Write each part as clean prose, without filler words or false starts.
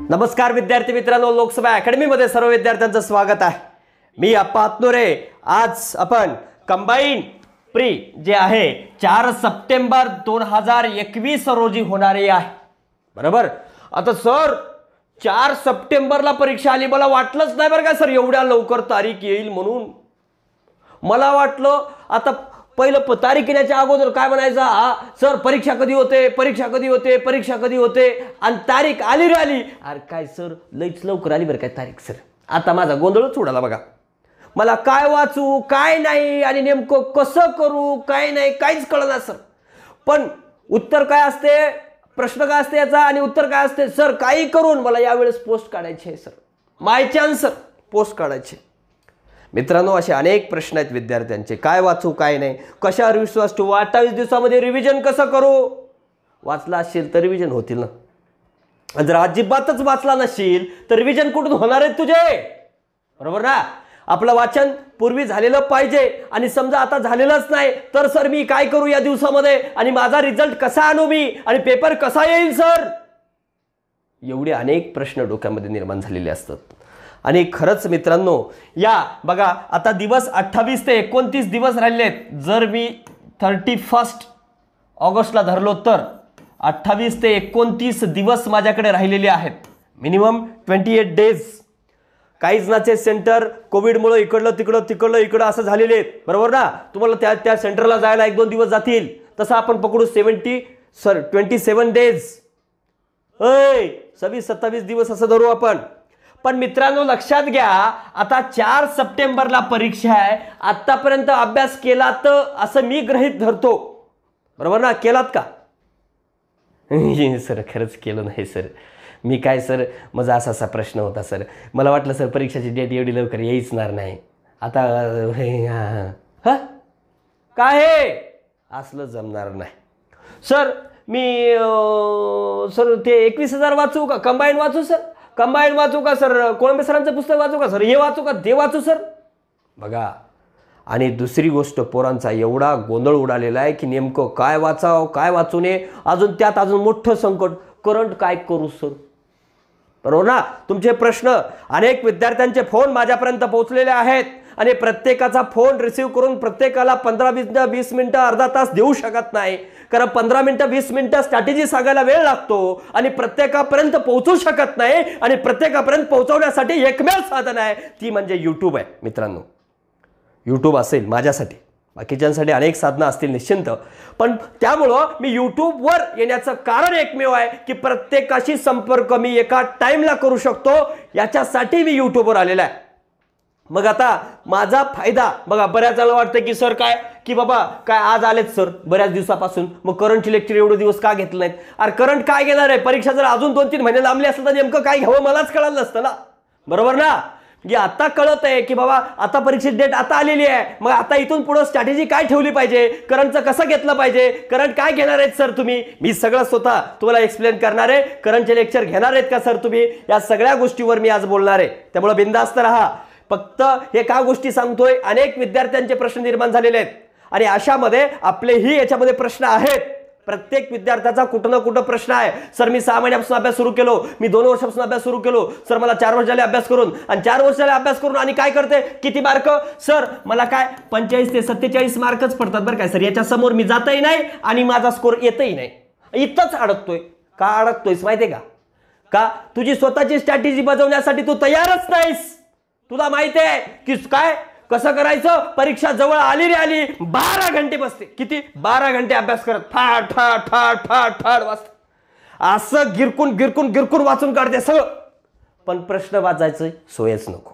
नमस्कार विद्यार्थी मित्रांनो, लोकसभा अकॅडमीमध्ये सर्व विद्यार्थ्यांचं स्वागत आहे. मी अप्पा हातनुरे. आज आपण कंबाईन प्री जे आहे 4 सप्टेंबर 2021 रोजी होणारे आहे. बरोबर. आता सर 4 सप्टेंबरला परीक्षा आली, मला वाटलंच नाही बरं का सर एवढ्या लवकर तारीख येईल म्हणून. मला वाटलं आता पहिलं तारीख येण्याच्या अगोदर काय म्हणायचा, सर परीक्षा कधी होते, परीक्षा कधी होते, परीक्षा कधी होते, आणि तारीख आली रे आली. अरे काय सर लईच लवकर आली बरं काय तारीख सर. आता माझा गोंधळच उडाला बघा. मला काय वाचू काय नाही आणि नेमकं कसं करू काय नाही काहीच कळना सर. पण उत्तर काय असते, प्रश्न काय असते याचा आणि उत्तर काय असते, सर काही करून मला यावेळेस पोस्ट काढायची आहे सर, माय चान्स सर पोस्ट काढायचे. मित्रांनो असे अनेक प्रश्न आहेत विद्यार्थ्यांचे. काय वाचू काय नाही, कशावर विश्वास ठेवू, 28 दिवसामध्ये रिव्हिजन कसं करू. वाचला असेल तर रिव्हिजन होतील ना. जर अजिबातच वाचला नसेल तर रिव्हिजन कुठून होणार आहेत तुझे. बरोबर ना. आपलं वाचन पूर्वी झालेलं पाहिजे आणि समजा आता झालेलंच नाही तर सर मी काय करू या दिवसामध्ये आणि माझा रिझल्ट कसा आणू मी आणि पेपर कसा येईल सर. एवढे अनेक प्रश्न डोक्यामध्ये निर्माण झालेले असतात. आणि खरंच मित्रांनो या बघा आता दिवस 28 ते 29 दिवस राहिले आहेत. जर मी 31 ऑगस्टला धरलो तर 28 ते 29 दिवस माझ्याकडे राहिलेले आहेत. Minimum 28 days. काहीच नाचे सेंटर कोविडमुळे इकडलं तिकडं असं झालेले आहेत. बरोबर ना. तुम्हाला त्या सेंटरला जायला 1-2 दिवस जातील. तसं आपण पकडू 27 डेज 26-27 दिवस असं धरू आपण. पण मित्रांनो लक्षात घ्या आता 4 सप्टेंबरला परीक्षा आहे. आतापर्यंत अभ्यास केला तर असं मी गृहीत धरतो. बरोबर ना. केलात का सर. खरंच केलं नाही सर. मी काय सर माझा असा प्रश्न होता सर. मला वाटलं सर परीक्षेची डेट एवढी लवकर येईचणार नाही. आता काय हे असलं जमणार नाही सर. मी सर ते 21,000 वाचू का, कंबाईन वाचू सर, कंबाईन वाचू का सर, कोळंबे सरांचं पुस्तक वाचू का सर, हे वाचू का ते वाचू सर. बघा. आणि दुसरी गोष्ट पोरांचा एवढा गोंधळ उडालेला आहे की नेमकं काय वाचावं काय वाचू नये. अजून त्यात अजून मोठं संकट करंट काय करू सर. बरोबर ना. तुमचे प्रश्न अनेक विद्यार्थ्यांचे फोन माझ्यापर्यंत पोहोचलेले आहेत आणि प्रत्येकाचा फोन रिसीव्ह करून प्रत्येकाला 15-20 मिनिटं अर्धा तास देऊ शकत नाही. कारण 15 मिनिटं 20 मिनिटं स्ट्रॅटेजी सांगायला वेळ लागतो आणि प्रत्येकापर्यंत पोहोचू शकत नाही. आणि प्रत्येकापर्यंत पोहोचवण्यासाठी एकमेव साधन आहे ती म्हणजे यूट्यूब आहे मित्रांनो. यूट्यूब असेल माझ्यासाठी, बाकीच्यांसाठी अनेक साधनं असतील निश्चिंत. पण त्यामुळं मी यूट्यूबवर येण्याचं कारण एकमेव आहे की प्रत्येकाशी संपर्क मी एका टाइमला करू शकतो. याच्यासाठी मी यूट्यूबवर आलेला आहे. मग आता माझा फायदा बघा. बऱ्याच जणांना वाटतं की सर काय की बाबा काय आज आलेत सर बऱ्याच दिवसापासून, मग करंटची लेक्चर एवढे दिवस का घेतलं नाहीत. अरे करंट काय घेणार आहे. परीक्षा जर अजून 2-3 महिने लांबली असलं तर नेमकं काय घ्यावं मलाच कळलं नसतं ना. बरोबर ना. की आता कळत आहे की बाबा आता परीक्षेची डेट आता आलेली आहे. मग आता इथून पुढे स्ट्रॅटेजी काय ठेवली पाहिजे, करंटचं कसं घेतलं पाहिजे, करंट काय घेणार आहेत सर तुम्ही. मी सगळं स्वतः तुम्हाला एक्सप्लेन करणार आहे. करंटचे लेक्चर घेणार आहेत का सर तुम्ही. या सगळ्या गोष्टीवर मी आज बोलणार आहे. त्यामुळे बिनधास्त राहा. फक्त हे का गोष्टी सांगतोय, अनेक विद्यार्थ्यांचे प्रश्न निर्माण झालेले आहेत आणि अशामध्ये आपलेही याच्यामध्ये प्रश्न आहेत. प्रत्येक विद्यार्थ्याचा कुठं ना कुठं प्रश्न आहे. सर मी 6 महिन्यापासून अभ्यास सुरू केलो, मी 2 वर्षापासून अभ्यास सुरू केलो सर, मला 4 वर्ष झाले अभ्यास करून, आणि 4 वर्ष झाले अभ्यास करून आणि काय करते किती मार्क सर, मला काय 45 ते 47 मार्कच पडतात बरं काय सर. याच्या समोर मी जातही नाही आणि माझा स्कोर येतही नाही. इथंच अडकतोय. का अडकतोयस माहितीये का तुझी स्वतःची स्ट्रॅटेजी बजावण्यासाठी तू तयारच नाहीस. तुला माहिती आहे की काय कसं करायचं. परीक्षा जवळ आली रे आली 12 घंटे बसते. किती 12 घंटे अभ्यास करत फाट फाट फाट फाट फाट वाचत. असं गिरकून वाचून काढते सगळं. पण प्रश्न वाचायचं सोयच नको.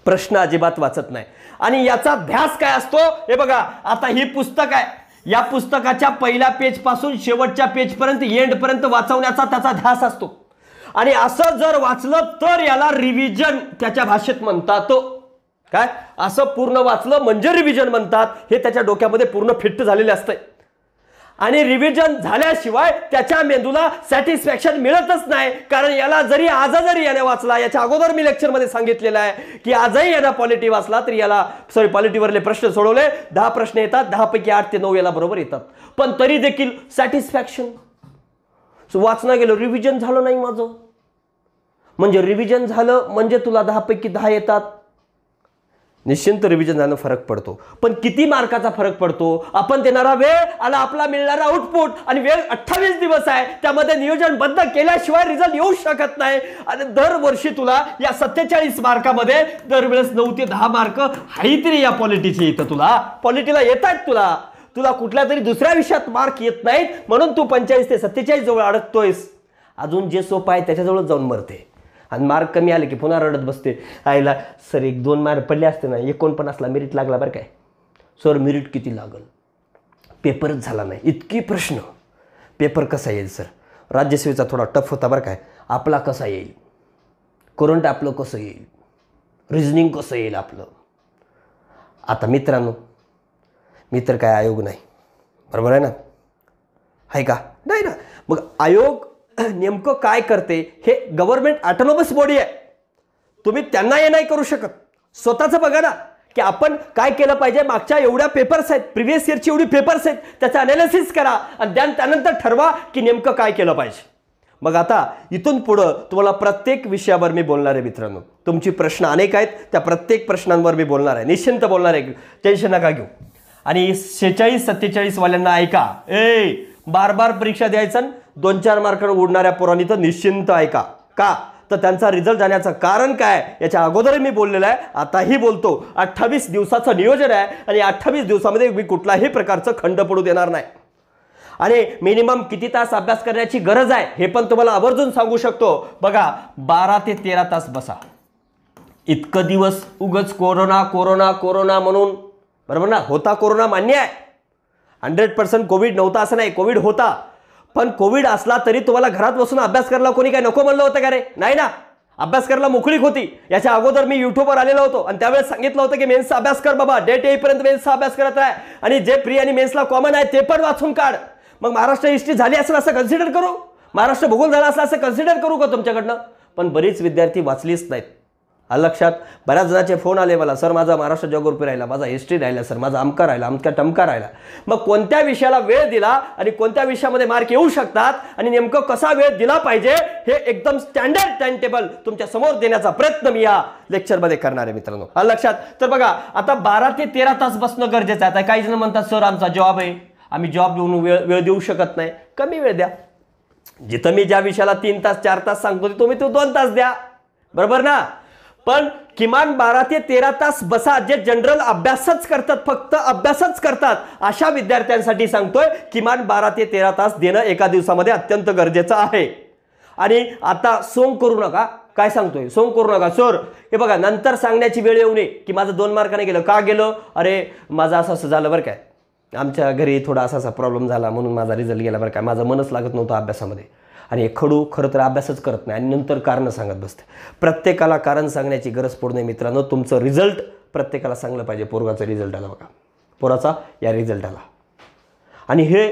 प्रश्न अजिबात वाचत नाही. आणि याचा ध्यास काय असतो हे बघा. आता ही पुस्तक आहे. या पुस्तकाच्या पहिल्या पेज पासून शेवटच्या पेज पर्यंत एंड पर्यंत वाचवण्याचा त्याचा ध्यास असतो. आणि असं जर वाचलं तर याला रिव्हिजन त्याच्या भाषेत म्हणतात. काय असं पूर्ण वाचलं म्हणजे रिव्हिजन म्हणतात. हे त्याच्या डोक्यामध्ये पूर्ण फिट झालेले असते. आणि रिव्हिजन झाल्याशिवाय त्याच्या मेंदूला सॅटिस्फॅक्शन मिळतच नाही. कारण याला जरी याने वाचला, याच्या अगोदर मी लेक्चरमध्ये सांगितलेलं आहे की आजही याला पॉलिटी वाचला तरी याला पॉलिटीवरले प्रश्न सोडवले 10 प्रश्न येतात, 10 पैकी 8 ते 9 याला बरोबर येतात. पण तरी देखील वाचना गेलो, रिव्हिजन झालं नाही माझं, म्हणजे रिव्हिजन झालं म्हणजे तुला 10 पैकी 10 येतात. निश्चिंत रिव्हिजन झालं फरक पडतो, पण किती मार्काचा फरक पडतो? आपण देणारा वेळ आणि आपला मिळणारा आउटपुट, आणि वेळ 28 दिवस आहे, त्यामध्ये नियोजनबद्ध केल्याशिवाय रिझल्ट येऊ शकत नाही. आणि दरवर्षी तुला या 47 मार्कामध्ये दरवेळेस 9 ते 10 मार्क हाईतरी या पॉलिटीचे येतं. तुला पॉलिटीला येत आहेत, तुला कुठल्या तरी दुसऱ्या विषयात मार्क येत नाहीत, म्हणून तू 45 ते 47 जवळ अडकतोयस. अजून जे सोपं आहे त्याच्याजवळ जाऊन मरते, आणि मार्क कमी आले की पुन्हा रडत बसते. आईला सर 1-2 मार्क पडले असते ना, 49ला मेरिट लागला बरं काय. सर मेरिट किती लागल? पेपरच झाला नाही, इतकी प्रश्न. पेपर कसा येईल सर? राज्यसेवेचा थोडा टफ होता बरं काय. आपला कसा येईल? करंट आपलं कसं येईल? रिझनिंग कसं येईल आपलं? आता मित्रांनो, मित्र काय आयोग नाही, बरोबर आहे ना? आहे का? नाही ना. मग आयोग नेमकं काय करते? हे गव्हर्नमेंट ऑटोनॉमस बॉडी आहे, तुम्ही त्यांना हे नाही करू शकत. स्वतःचं बघा ना की आपण काय केलं पाहिजे. मागच्या एवढ्या पेपर्स आहेत, प्रिव्हियस इयरची एवढी पेपर्स आहेत, त्याचं अनालिसिस करा आणि त्यानंतर ठरवा की नेमकं काय केलं पाहिजे. मग आता इथून पुढं तुम्हाला प्रत्येक विषयावर मी बोलणार आहे मित्रांनो. तुमची प्रश्न अनेक आहेत, त्या प्रत्येक प्रश्नांवर मी बोलणार आहे, निश्चिंत बोलणार आहे, टेन्शन नका घेऊ. आणि 46-47 वाल्यांना ऐका, बार परीक्षा द्यायचं 2-4 मार्कांवर उडणाऱ्या पोरांनी तर निश्चिंत ऐका. का? तर त्यांचा रिझल्ट जाण्याचं कारण काय याच्या अगोदर मी बोललेलं आहे, आताही बोलतो. 28 दिवसाचं नियोजन आहे, आणि 28 दिवसामध्ये मी कुठल्याही प्रकारचं खंड पडू देणार नाही. आणि मिनिमम किती तास अभ्यास करण्याची गरज आहे हे पण तुम्हाला आवर्जून सांगू शकतो. बघा, 12 ते 13 तास बसा. इतकं दिवस उगच कोरोना म्हणून, बरोबर ना? होता कोरोना मान्य आहे, 100% कोविड नव्हता असं नाही, कोविड होता. पण कोविड असला तरी तुम्हाला घरात बसून अभ्यास करायला कोणी काय नको म्हणलं होतं का रे? नाही ना. अभ्यास करायला मोकळीक होती. याच्या अगोदर मी युट्यूबवर आलेलो होतो आणि त्यावेळेस सांगितलं होतं की मेन्सचा अभ्यास कर बाबा, डेट येईपर्यंत मेन्सचा अभ्यास करत आहे, आणि जे प्री आणि मेन्सला कॉमन आहे ते पण वाचून काढ. मग महाराष्ट्र हिस्ट्री झाली असेल असं कन्सिडर करू, महाराष्ट्र भूगोल झाला असं कन्सिडर करू का तुमच्याकडनं? पण बरीच विद्यार्थी वाचलीच नाहीत. लक्षात. बऱ्याच जणांचे फोन आले मला, सर माझा महाराष्ट्र जिओग्राफी राहिला, माझा हिस्ट्री राहिला, सर माझा अमका राहिला, अमका टमका राहिला. मग कोणत्या विषयाला वेळ दिला आणि कोणत्या विषयामध्ये मार्क येऊ शकतात आणि नेमकं कसा वेळ दिला पाहिजे हे एकदम स्टँडर्ड टाइम टेबल तुमच्या समोर देण्याचा प्रयत्न मी या लेक्चरमध्ये करणार आहे मित्रांनो. लक्षात. तर बघा, आता 12 ते 13 तास बसणं गरजेचं आहे. आता काही जण म्हणतात सर आमचा जॉब आहे, आम्ही जॉब घेऊन वेळ देऊ शकत नाही. कमी वेळ द्या. जिथं मी ज्या विषयाला 3 तास 4 तास सांगतो तुम्ही तो 2 तास द्या, बरोबर ना? पण किमान 12 ते 13 तास बसा. जे जनरल अभ्यासच करतात, फक्त अभ्यासच करतात, अशा विद्यार्थ्यांसाठी सांगतोय किमान 12 ते 13 तास देणं एका दिवसामध्ये अत्यंत गरजेचं आहे. आणि आता सोंग करू नका. काय सांगतोय? सोंग करू नका. सर हे बघा, नंतर सांगण्याची वेळ येऊ नये की माझं 2 मार्काने गेलं. का गेलं? अरे माझं असं झालं बरं काय, आमच्या घरी थोडा असा प्रॉब्लेम झाला म्हणून माझा रिझल्ट गेला बरं काय, माझं मनच लागत नव्हतं अभ्यासामध्ये. आणि हे खडू खरं तर अभ्यासच करत नाही आणि नंतर कारणं सांगत बसते. प्रत्येकाला कारण सांगण्याची गरज पडू नये मित्रांनो. तुमचं रिझल्ट प्रत्येकाला सांगलं पाहिजे. पोरगाचा रिझल्ट आला बघा, पोराचा या रिझल्ट आला, आणि हे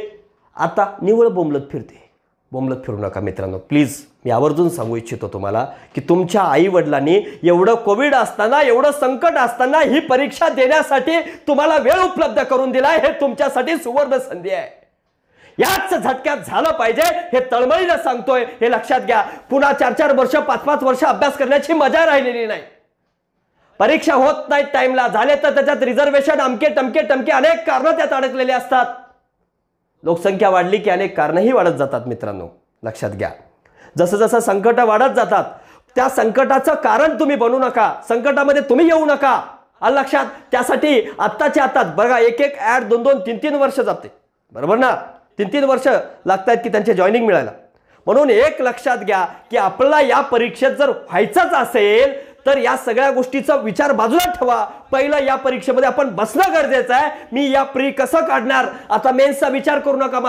आता निव्वळ बोंबलत फिरते. बोंबलत फिरू नका मित्रांनो प्लीज. मी आवर्जून सांगू इच्छितो तुम्हाला की तुमच्या आई वडिलांनी एवढं कोविड असताना, एवढं संकट असताना ही परीक्षा देण्यासाठी तुम्हाला वेळ उपलब्ध करून दिलाय. हे तुमच्यासाठी सुवर्ण संधी आहे. याच झटक्यात झालं पाहिजे हे तळमळीनं सांगतोय. हे लक्षात घ्या. पुन्हा 4-4 वर्ष 5-5 वर्ष अभ्यास करण्याची मजा राहिलेली नाही. परीक्षा होत नाहीत टाइमला, झाले तर त्याच्यात रिझर्वेशन, अमके टमके अनेक कारणं त्यात अडकलेले असतात. लोकसंख्या वाढली की अनेक कारणंही वाढत जातात मित्रांनो. लक्षात घ्या. जसं जसं संकट वाढत जातात त्या संकटाचं कारण तुम्ही बनू नका, संकटामध्ये तुम्ही येऊ नका. आलं लक्षात. त्यासाठी आत्ताच्या आत्ताच बघा, एक ऍड 2-2, 3-3 वर्ष जाते, बरोबर ना? 3-3 वर्ष लागतात की त्यांचे जॉईनिंग मिळायला. म्हणून एक लक्षात घ्या की आपल्याला या परीक्षेत जर व्हायचंच असेल तर या सगळ्या गोष्टीचा विचार बाजूला ठेवा. पहिलं या परीक्षेमध्ये आपण बसणं गरजेचं आहे. मी या प्री कसं काढणार, आता मेन्सचा विचार करू नका.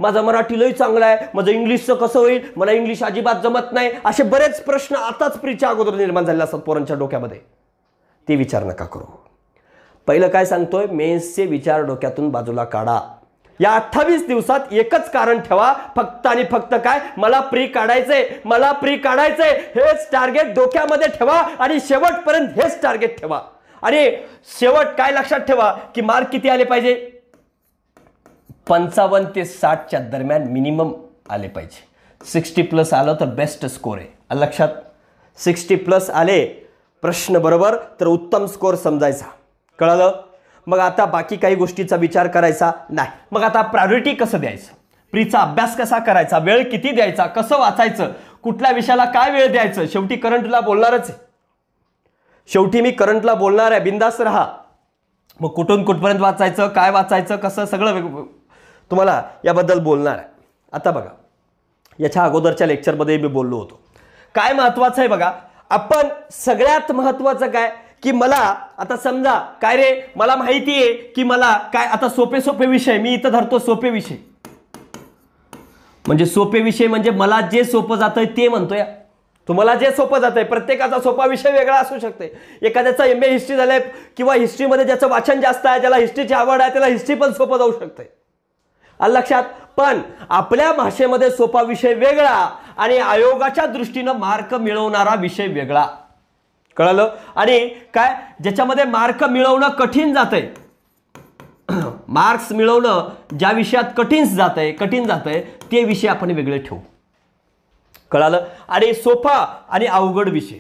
माझं मराठी लई चांगलं आहे, माझं इंग्लिशचं कसं होईल, मला इंग्लिश अजिबात जमत नाही, असे बरेच प्रश्न आताच प्रीच्या अगोदर निर्माण झालेले असतात पोरांच्या डोक्यामध्ये. ते विचार नका करू. पहिलं काय सांगतोय, मेन्सचे विचार डोक्यातून बाजूला काढा. या 28 दिवसात एकच कारण ठेवा, फक्त आणि फक्त काय, मला प्री काढायचंय, मला प्री काढायचंय. हेच टार्गेट डोक्यामध्ये ठेवा आणि शेवटपर्यंत हेच टार्गेट ठेवा. आणि शेवट काय लक्षात ठेवा की मार्क किती आले पाहिजे, 55 ते 60च्या दरम्यान मिनिमम आले पाहिजे. 60+ आलं तर बेस्ट स्कोर आहे. लक्षात 60+ आले प्रश्न बरोबर तर उत्तम स्कोर समजायचा. कळलं. मग आता बाकी काही गोष्टीचा विचार करायचा नाही. मग आता प्रायोरिटी कसं द्यायचं, प्रीचा अभ्यास कसा करायचा, वेळ किती द्यायचा, कसं वाचायचं, कुठल्या विषयाला काय वेळ द्यायचं. शेवटी करंटला बोलणारच आहे. शेवटी मी करंटला बोलणार आहे. बिंदास राहा. मग कुठून कुठपर्यंत वाचायचं, काय वाचायचं, कसं सगळं तुम्हाला याबद्दल बोलणार आहे. आता बघा याच्या अगोदरच्या लेक्चरमध्ये मी बोललो होतो काय महत्वाचं आहे बघा. आपण सगळ्यात महत्वाचं काय की मला आता समजा काय रे मला माहिती आहे की मला काय आता सोपे सोपे विषय मी इथं धरतो. सोपे विषय म्हणजे सोपे विषय म्हणजे मला जे सोपं जातंय ते म्हणतोय. तुम्हाला जे सोपं जातंय प्रत्येकाचा सोपा विषय वेगळा असू शकते. एखाद्याचा MA हिस्ट्री झालंय किंवा हिस्ट्रीमध्ये ज्याचं वाचन जास्त आहे, ज्याला हिस्ट्रीची आवड आहे, त्याला हिस्ट्री पण सोपं जाऊ शकते. लक्षात. पण आपल्या भाषेमध्ये सोपा विषय वेगळा आणि आयोगाच्या दृष्टीनं मार्क मिळवणारा विषय वेगळा. कळलं. आणि काय ज्याच्यामध्ये मार्क मिळवणं कठीण जातंय, मार्क्स मिळवणं ज्या विषयात कठीण जातंय ते विषय आपण वेगळे ठेवू. कळालं. आणि सोपा आणि अवघड विषय,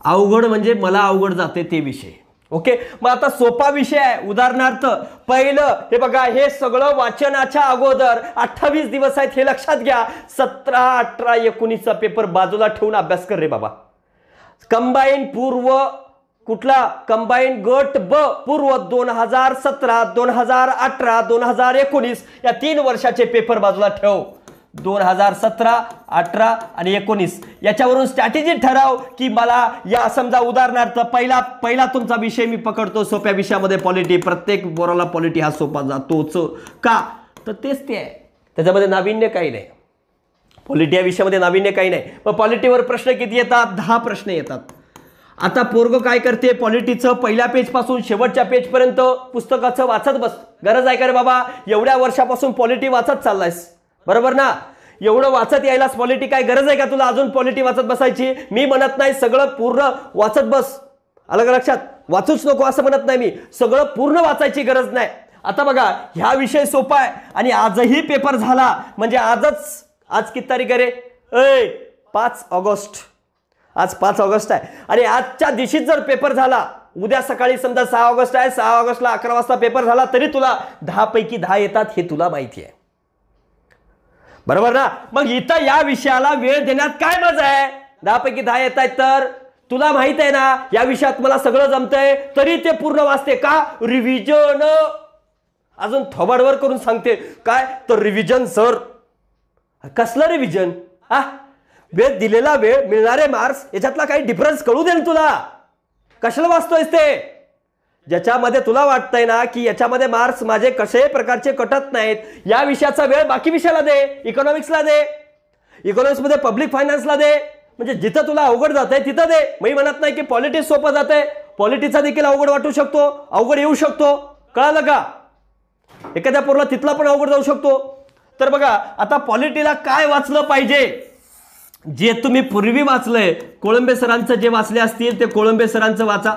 अवघड म्हणजे मला अवघड जाते ते विषय. ओके. मग आता सोपा विषय आहे. उदाहरणार्थ पहिलं हे बघा हे सगळं वाचनाच्या अगोदर 28 दिवस आहेत हे लक्षात घ्या. 17, 18, 19चा पेपर बाजूला ठेवून अभ्यास कर रे बाबा. कंबाईन पूर्व कुठला कंबाईन गट ब पूर्व 2017, 2018, 2019 या 3 वर्षाचे पेपर बाजूला ठेव. 2017, 18 आणि 19 याच्यावरून स्ट्रॅटेजी ठराव की मला या समजा उदाहरणार्थ पहिला तुमचा विषय मी पकडतो सोप्या विषयामध्ये पॉलिटी. प्रत्येक बोराला पॉलिटी हा सोपा जातोच का तर तेच ते आहे. त्याच्यामध्ये नाविन्य काही नाही. पॉलिटी या विषयामध्ये नाविन्य काही नाही. मग पॉलिटीवर प्रश्न किती येतात? 10 प्रश्न येतात. आता पोरग काय करते पॉलिटीचं पहिल्या पेज पासून शेवटच्या पेज पर्यंत पुस्तकाचं वाचत बस. गरज आहे का रे बाबा? एवढ्या वर्षापासून पॉलिटी वाचत चाललायस बरोबर ना. एवढं वाचत यायलाच पॉलिटी काय गरज आहे का तुला अजून पॉलिटी वाचत बसायची? मी म्हणत नाही सगळं पूर्ण वाचत बस. अलग लक्षात. वाचूच नको असं म्हणत नाही मी. सगळं पूर्ण वाचायची गरज नाही. आता बघा ह्या विषय सोपा आहे आणि आजही पेपर झाला म्हणजे आज किती तारीख आहे रे? 5 ऑगस्ट. आज 5 ऑगस्ट आहे आणि आजच्या दिवशीच जर पेपर झाला उद्या सकाळी समजा 6 ऑगस्ट आहे 6 ऑगस्टला 11 वाजता पेपर झाला तरी तुला 10 पैकी 10 येतात हे तुला माहिती आहे बरोबर ना. मग इथं या विषयाला वेळ देण्यात काय मजा आहे? 10 पैकी 10 येत आहेत तर तुला माहित आहे ना या विषयात मला सगळं जमतंय तरी ते पूर्ण वाचते का? रिव्हिजन. अजून थोबाडवर करून सांगते काय तर रिव्हिजन सर. कसलं रिव्हिजन? वेळ दिलेला वेळ मिळणारे मार्क्स याच्यातला काही डिफरन्स कळू दे ना तुला. कशाला वाचतोयस ते? ज्याच्यामध्ये तुला वाटतंय ना की याच्यामध्ये मार्क्स माझे कशाही प्रकारचे कटत नाहीत या विषयाचा वेळ बाकी विषयाला दे. इकॉनॉमिक्सला दे, इकॉनॉमिक्समध्ये पब्लिक फायनान्सला दे. म्हणजे जिथं तुला अवघड जातंय तिथं दे. मी म्हणत नाही की पॉलिटिक्स सोपं जातंय. पॉलिटिक्सचा देखील अवघड वाटू शकतो, अवघड येऊ शकतो. कळालं का? एखाद्या पोरला तिथला पण अवघड जाऊ शकतो. तर बघा आता पॉलिटीला काय वाचलं पाहिजे? जे तुम्ही पूर्वी वाचलंय कोळंबे सरांचं जे वाचले असतील ते कोळंबे सरांचं वाचा.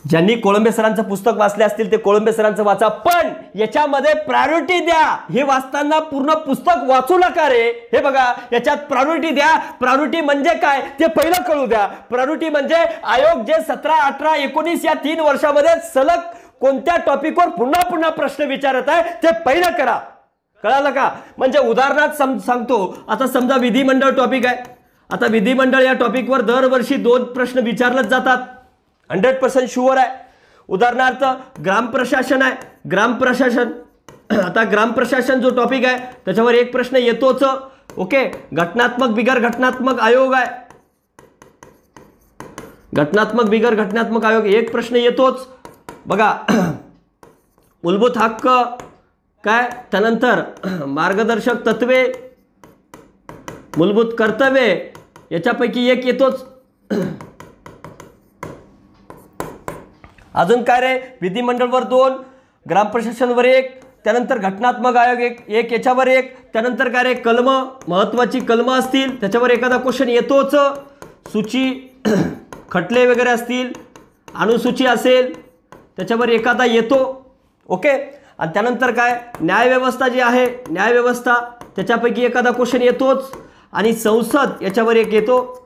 ज्यांनी कोळंबे सरांचं पुस्तक वाचले असतील ते कोळंबे सरांचं वाचा. पण याच्यामध्ये प्रायोरिटी द्या. हे वाचताना पूर्ण पुस्तक वाचू नका रे. हे बघा याच्यात प्रायोरिटी द्या. प्रायोरिटी म्हणजे काय ते पहिलं कळू द्या. प्रायोरिटी म्हणजे आयोग जे 17, 18, 19 या 3 वर्षामध्ये सलग कोणत्या टॉपिकवर पुन्हा पुन्हा प्रश्न विचारत आहे ते पहिलं करा. कळालं का? म्हणजे उदाहरणार्थ सांगतो. आता समजा विधिमंडळ टॉपिक आहे. आता विधिमंडळ या टॉपिकवर दरवर्षी 2 प्रश्न विचारलेच जातात. 100% शुअर आहे. उदाहरणार्थ ग्रामप्रशासन आहे. ग्रामप्रशासन आता ग्रामप्रशासन जो टॉपिक आहे त्याच्यावर 1 प्रश्न येतोच. ओके. घटनात्मक बिगर घटनात्मक आयोग आहे. घटनात्मक बिगर घटनात्मक आयोग 1 प्रश्न येतोच. बघा मूलभूत हक्क काय त्यानंतर मार्गदर्शक तत्वे मूलभूत कर्तव्ये याच्यापैकी 1 येतोच. अजून काय रे? विधिमंडळवर 2, ग्रामप्रशासनवर 1, त्यानंतर घटनात्मक आयोग 1 याच्यावर 1, त्यानंतर काय रे? कलम, महत्वाची कलम असतील त्याच्यावर एखादा क्वेश्चन येतोच. सूची खटले वगैरे असतील, अनुसूची असेल त्याच्यावर एखादा येतो. ओके. आणि त्यानंतर काय न्यायव्यवस्था जी आहे न्यायव्यवस्था त्याच्यापैकी एखादा क्वेश्चन येतोच आणि संसद याच्यावर एक येतो.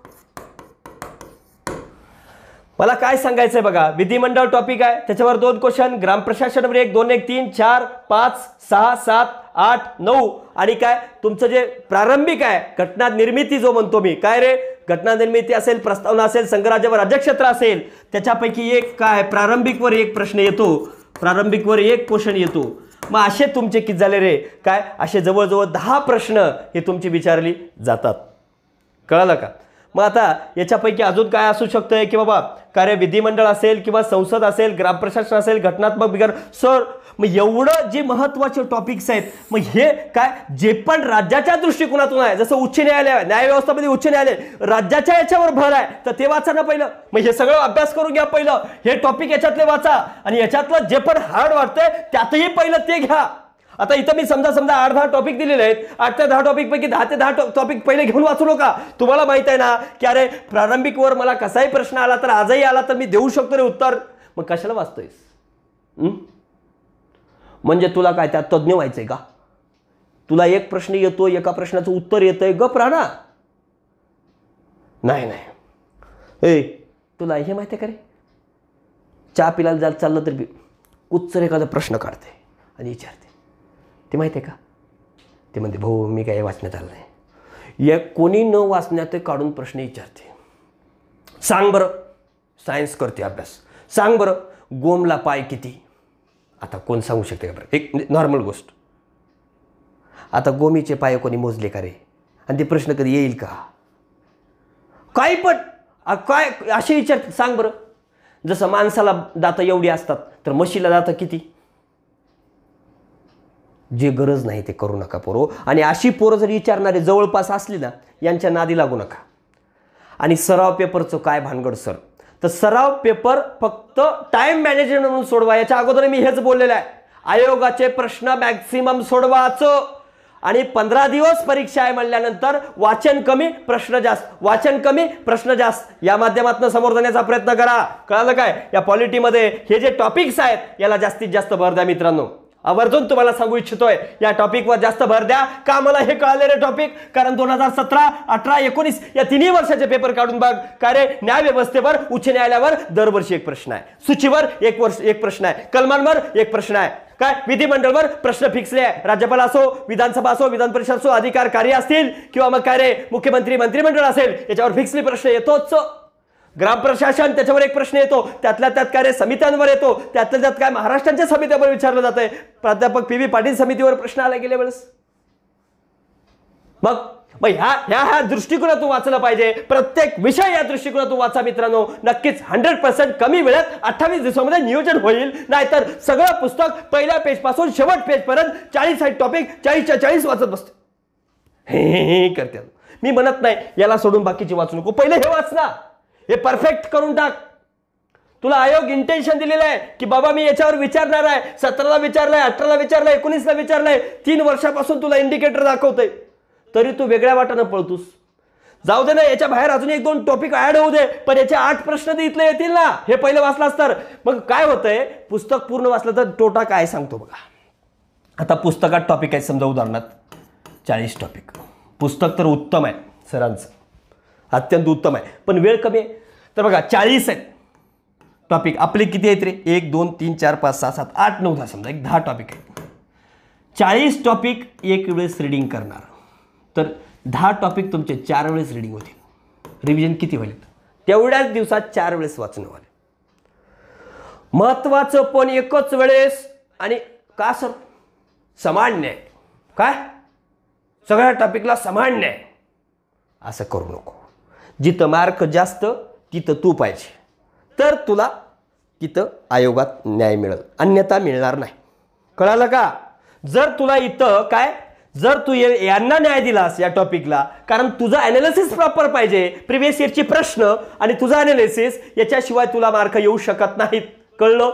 मला काय सांगायचंय बघा विधिमंडळ टॉपिक आहे त्याच्यावर 2 क्वेश्चन ग्रामप्रशासनावर 1 2 1 3 4 5 6 7 8 9 आणि काय तुमचं जे प्रारंभिक आहे घटना निर्मिती जो म्हणतो मी काय रे घटना निर्मिती असेल प्रस्तावना असेल संघराज्यावर राज्यक्षेत्र असेल त्याच्यापैकी एक काय प्रारंभिकवर एक प्रश्न येतो प्रारंभिकवर एक क्वेश्चन येतो. मग असे तुमचे किती झाले रे काय असे जवळजवळ 10 प्रश्न हे तुमची विचारली जातात. कळलं का. मग आता याच्यापैकी अजून काय असू शकतंय की बाबा कार्य विधिमंडळ असेल किंवा संसद असेल ग्रामप्रशासन असेल घटनात्मक बिघाड सर मग एवढं जे महत्त्वाचे टॉपिक्स आहेत मग हे काय जे पण राज्याच्या दृष्टिकोनातून आहे जसं उच्च न्यायालय न्यायव्यवस्थेमध्ये उच्च न्यायालय राज्याच्या याच्यावर भर आहे तर ते वाचा ना पहिलं. मग हे सगळं अभ्यास करून घ्या पहिलं हे टॉपिक याच्यातले वाचा आणि याच्यातलं जे पण हार्ड वाटतंय त्यातही पहिलं ते घ्या. आता इथं मी समजा 8-10 टॉपिक दिलेले आहेत 8 ते 10 टॉपिक पैकी 10 ते 10 टॉपिक पहिले घेऊन वाचू नका. तुम्हाला माहित आहे ना की अरे प्रारंभिक वर मला कसाही प्रश्न आला तर आजही आला तर मी देऊ शकतो रे उत्तर. मग कशाला वाचतोयस म्हणजे तुला काय त्यात तज्ञ व्हायचंय का. तुला एक प्रश्न येतो एका प्रश्नाचं उत्तर येतंय गप राहा ना. नाही ए तुला हे माहिती आहे का रे चहा पिलायला जायला चाललं तर कुचर एखादा प्रश्न काढते आणि विचारते ते माहिती आहे का ते म्हणते भाऊ मी काय वाचण्यात आलं नाही. एक कोणी न वाचण्यात ते काढून प्रश्न विचारते. सांग बरं सायन्स करते अभ्यास सांग बरं गोमला पाय किती. आता कोण सांगू शकते का बरं एक नॉर्मल गोष्ट. आता गोमीचे पाय कोणी मोजले का रे आणि ते प्रश्न कधी येईल का काही पण काय असे विचारते. सांग बरं जसं माणसाला दातं एवढी असतात तर म्हशीला दातं किती. जे गरज नाही ते करू नका पोरो. आणि अशी पोरं जर विचारणारे जवळपास असली ना यांच्या नादी लागू नका. आणि सराव पेपरचं काय भानगड सर तर सराव पेपर फक्त टाइम मॅनेजमेंट म्हणून सोडवा. याच्या अगोदर मी हेच बोललेलं आहे आयोगाचे प्रश्न मॅक्सिमम सोडवाचं आणि 15 दिवस परीक्षा आहे म्हणल्यानंतर वाचन कमी प्रश्न जास्त वाचन कमी प्रश्न जास्त या माध्यमातून समोर जाण्याचा प्रयत्न करा. कळालं काय. या पॉलिटीमध्ये हे जे टॉपिक्स आहेत याला जास्तीत जास्त भर द्या मित्रांनो. आवर्जून तुम्हाला सांगू इच्छितोय या टॉपिकवर जास्त भर द्या. का मला हे कळाले रे टॉपिक कारण 2017 18 19 या तिन्ही वर्षाचे पेपर काढून बघ का रे न्याय व्यवस्थेवर उच्च न्यायालयावर दरवर्षी एक प्रश्न आहे सूचीवर एक प्रश्न आहे कलमांवर एक प्रश्न आहे काय विधिमंडळवर प्रश्न फिक्सले आहे. राज्यपाल असो विधानसभा असो विधान परिषद असो अधिकार कार्य असतील किंवा मग काय रे मुख्यमंत्री मंत्रिमंडळ असेल याच्यावर फिक्सली प्रश्न येतोच. ग्रामप्रशासन त्याच्यावर एक प्रश्न येतो त्यातल्या त्यात काय रे समित्यांवर येतो त्यातल्या त्यात काय महाराष्ट्राच्या समित्यांवर विचारलं जातंय. प्राध्यापक पी व्ही पाटील समितीवर प्रश्न आला गेल्या वेळेस. मग ह्या दृष्टिकोनातून वाचलं पाहिजे. प्रत्येक विषय या दृष्टिकोनातून वाचा मित्रांनो. नक्कीच 100% कमी वेळात 28 दिवसामध्ये नियोजन होईल. नाहीतर सगळं पुस्तक पहिल्या पेज पासून शेवट पेज पर्यंत 40 टॉपिक 40च्या 40 वाचत बसते हे करते. मी म्हणत नाही याला सोडून बाकीचे वाचू नको पहिले हे वाच ना हे परफेक्ट करून टाक. तुला आयोग इंटेन्शन दिलेलं आहे की बाबा मी याच्यावर विचारणार आहे 17ला विचारलंय 18ला विचारलंय 19ला विचारलंय 3 वर्षापासून तुला इंडिकेटर दाखवतंय तरी तू वेगळ्या वाटानं पळतोस. जाऊ दे ना याच्या बाहेर अजून 1-2 टॉपिक ऍड होऊ दे पण याचे 8 प्रश्न इथले येतील ना हे पहिलं वाचलास तर. मग काय होतंय पुस्तक पूर्ण वाचलं तर तोटा काय सांगतो बघा. आता पुस्तकात टॉपिक आहे समजा उदाहरणार्थ 40 टॉपिक पुस्तक तर उत्तम आहे सरांचं अत्यंत उत्तम आहे पण वेळ कमी आहे. तर बघा 40 आहेत टॉपिक आपले किती आहेत रे 1 2 3 4 5 6 7 8 9 10 समजा 10 टॉपिक आहेत. 40 टॉपिक एक वेळेस रीडिंग करणार तर 10 टॉपिक तुमचे 4 वेळेस रीडिंग होतील. रिव्हिजन किती होईल तेवढ्याच दिवसात 4 वेळेस वाचणं होईल. महत्वाचं पण एकच वेळेस आणि का सर समान न्याय काय सगळ्या टॉपिकला समान न्याय असं करू नको. जिथं मार्क जास्त तिथं तू पाहिजे तर तुला तिथं आयोगात न्याय मिळेल अन्यथा मिळणार नाही. कळालं का. जर तुला इथं काय जर तू यांना न्याय दिलास या टॉपिकला कारण तुझा ॲनालिसिस प्रॉपर पाहिजे प्रिव्हियस इयरची प्रश्न आणि तुझा ॲनालिसिस याच्याशिवाय तुला मार्क येऊ शकत नाहीत. कळलं.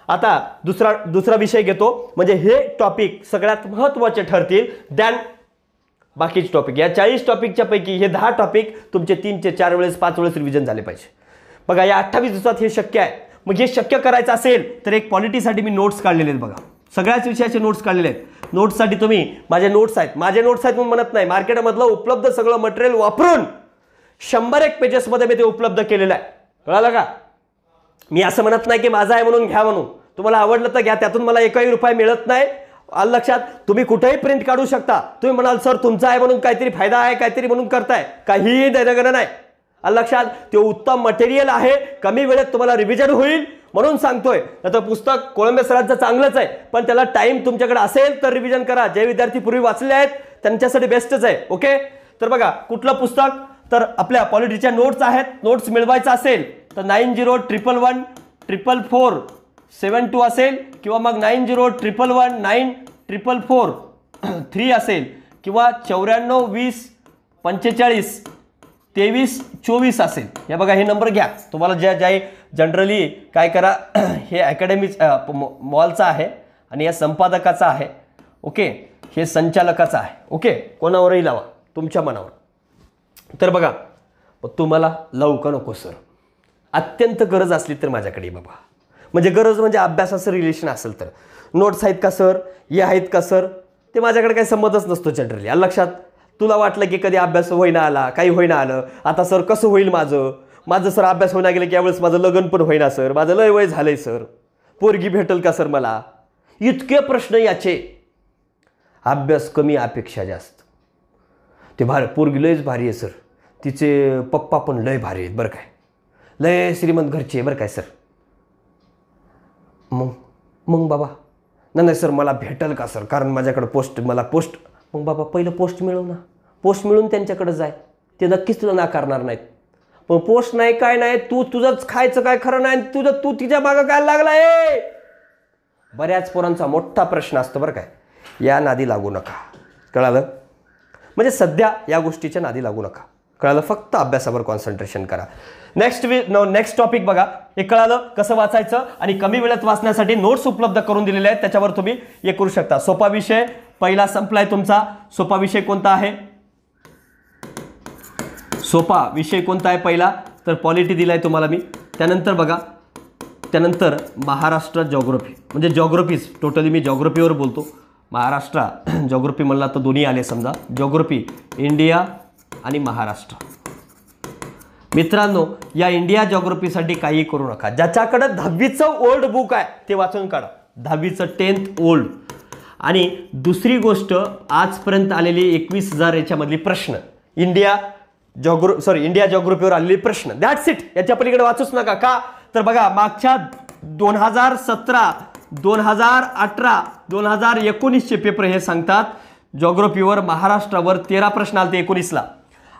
आता दुसरा विषय घेतो म्हणजे हे टॉपिक सगळ्यात महत्त्वाचे ठरतील दॅन बाकीचे टॉपिक. या 40 टॉपिकच्या पैकी हे 10 टॉपिक तुमचे 3 ते 4 वेळेस 5 वेळेस रिव्हिजन झाले पाहिजे. बघा या 28 दिवसात हे शक्य आहे. मग हे शक्य करायचं असेल तर एक पॉलिटीसाठी मी नोट्स काढलेले आहेत बघा सगळ्याच विषयाचे नोट्स काढलेले आहेत. नोट्ससाठी तुम्ही माझे नोट्स आहेत म्हणून म्हणत नाही, मार्केटमधलं उपलब्ध सगळं मटेरियल वापरून 101 पेजेसमध्ये मी ते उपलब्ध केलेलं आहे. कळालं का? मी असं म्हणत नाही की माझा आहे म्हणून घ्या म्हणून. तुम्हाला आवडलं तर घ्या, त्यातून मला एकही रुपया मिळत नाही. आलं लक्षात? तुम्ही कुठेही प्रिंट काढू शकता. तुम्ही म्हणाल सर तुमचा आहे म्हणून काहीतरी फायदा आहे, काहीतरी म्हणून करताय, काहीही देणं नाही. आलं लक्षात? ते उत्तम मटेरियल आहे, कमी वेळेत तुम्हाला रिव्हिजन होईल म्हणून सांगतोय. तर पुस्तक कोळंबे सरांचं चांगलंच आहे, पण त्याला टाइम तुमच्याकडे असेल तर रिव्हिजन करा. जे विद्यार्थी पूर्वी वाचले आहेत त्यांच्यासाठी बेस्टच आहे. ओके, तर बघा कुठलं पुस्तक, तर आपल्या पॉलिटीच्या नोट्स आहेत. नोट्स मिळवायचा असेल तर 9011144472 असेल, किंवा मग 9011194443 असेल, किंवा 9420452324 असेल. हे बघा, हे नंबर घ्या. तुम्हाला ज्या जनरली काय करा, हे अकॅडमी मॉलचा आहे आणि या संपादकाचा आहे. ओके, हे संचालकाचा आहे. ओके, कोणावरही लावा तुमच्या मनावर. तर बघा, तुम्हाला लावू का नको सर, अत्यंत गरज असली तर माझ्याकडे बाबा. म्हणजे गरज म्हणजे अभ्यासाचं रिलेशन असेल तर. नोट्स आहेत का सर, हे आहेत का सर, ते माझ्याकडे काही संबंधच नसतो जनरली. आलं लक्षात? तुला वाटलं की कधी अभ्यास होईना आला, काही होईना आलं, आता सर कसं होईल माझं सर अभ्यास होईना गेलं की यावेळेस माझं लग्न पण होईना सर, माझं लय वय झालंय सर, पोरगी भेटेल का सर मला, इतके प्रश्न याचे. अभ्यास कमी अपेक्षा जास्त. ते पोरगी लयच भारी आहे सर, तिचे पप्पा पण लय भारी आहेत बरं काय, लय श्रीमंत घरचे आहे बरं काय सर. मग बाबा नाही सर मला भेटेल का सर, कारण माझ्याकडे मला पोस्ट. मग बाबा पहिलं पोस्ट मिळव ना, पोस्ट मिळून त्यांच्याकडे जाय, ते नक्कीच तुला नाकारणार नाहीत. पण पोस्ट नाही काय नाही, तुझंच खायचं काय खरं नाही, तू तिच्या मागं काय लागला आहे. बऱ्याच पोरांचा मोठा प्रश्न असतो बरं काय. या नादी लागू नका. कळालं? म्हणजे सध्या या गोष्टीच्या नादी लागू नका. कळालं? फक्त अभ्यासावर कॉन्सन्ट्रेशन करा. नेक्स्ट टॉपिक बघा. हे कळालं कसं वाचायचं, आणि कमी वेळेत वाचण्यासाठी नोट्स उपलब्ध करून दिलेले आहेत, त्याच्यावर तुम्ही हे करू शकता. सोपा विषय पहिला संपलाय तुमचा. सोपा विषय कोणता आहे? सोपा विषय कोणता आहे पहिला? तर पॉलिटी दिलाय तुम्हाला मी. त्यानंतर बघा, त्यानंतर महाराष्ट्र जॉग्रफी, म्हणजे जॉग्रफीज टोटली मी जॉग्रफीवर बोलतो. महाराष्ट्र जॉग्रफी म्हणला तर दोन्ही आले समजा. जॉग्रफी इंडिया आणि महाराष्ट्र. मित्रांनो, या इंडिया जॉग्रफीसाठी काही करू नका. ज्याच्याकडे 10वीचं ओल्ड बुक आहे ते वाचून काढा. 10वीचं 10th ओल्ड. आणि दुसरी गोष्ट, आजपर्यंत आलेली 21,000 याच्यामधली प्रश्न, इंडिया जॉग्रफीवर आलेले प्रश्न, दॅट्स इट. याच्या पलीकडे वाचूच नका. का? तर बघा, मागच्या 2017, 2018, 2019चे पेपर हे सांगतात जॉग्रफीवर महाराष्ट्रावर 13 प्रश्न आले. 19ला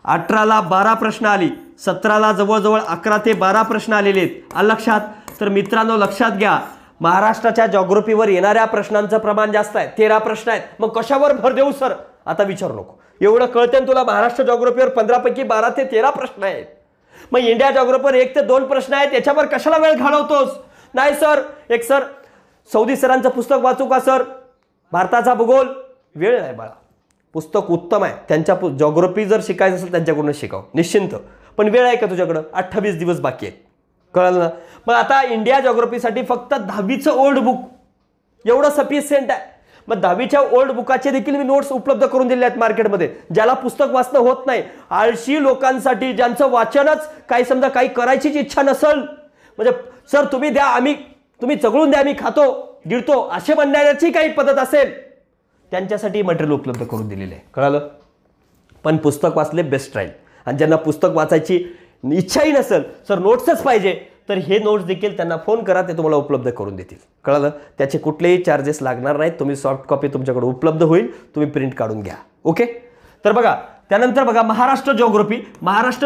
18ला 12 प्रश्न आली, 17ला जवळजवळ 11 ते 12 प्रश्न आलेले आहेत. आलं लक्षात? तर मित्रांनो लक्षात घ्या, महाराष्ट्राच्या जॉग्रफीवर येणाऱ्या प्रश्नांचं प्रमाण जास्त आहे. 13 प्रश्न आहेत. मग कशावर भर देऊ सर? आता विचारू नको. एवढं कळतं तुला, महाराष्ट्र जॉग्रफीवर 15 पैकी 12 ते 13 प्रश्न आहेत. मग इंडिया जॉग्रफीवर 1 ते 2 प्रश्न आहेत, याच्यावर कशाला वेळ घालवतोस? नाही सर, सर सौदी सरांचं पुस्तक वाचू का सर, भारताचा भूगोल? वेळ नाही बाळा. पुस्तक उत्तम आहे, त्यांच्या जॉग्रफी जर शिकायचं असेल त्यांच्याकडून शिकाव निश्चिंत. पण वेळ आहे का तुझ्याकडं? 28 दिवस बाकी आहेत. कळलं ना? मग आता इंडिया जॉग्रफीसाठी फक्त 10वीचं ओल्ड बुक एवढं सफिशियंट आहे. मग 10वीच्या ओल्ड बुकाचे देखील मी नोट्स उपलब्ध करून दिले आहेत मार्केटमध्ये. ज्याला पुस्तक वाचणं होत नाही, आळशी लोकांसाठी, ज्यांचं वाचनच काही समजा काही करायचीच इच्छा नसेल, म्हणजे सर तुम्ही द्या, तुम्ही चगळून द्या, मी खातो गिळतो असे म्हणण्याची काही पद्धत असेल, त्यांच्यासाठी मटेरियल उपलब्ध करून दिलेले आहे. कळालं? पण पुस्तक वाचले बेस्ट राहील. आणि ज्यांना पुस्तक वाचायची इच्छाही नसेल, सर नोट्सच पाहिजे, तर हे नोट्स देखील त्यांना फोन करा, ते तुम्हाला उपलब्ध करून देतील. कळालं? त्याचे कुठलेही चार्जेस लागणार नाहीत. तुम्ही सॉफ्ट कॉपी तुमच्याकडे उपलब्ध होईल, तुम्ही प्रिंट काढून घ्या. ओके? तर बघा, त्यानंतर बघा महाराष्ट्र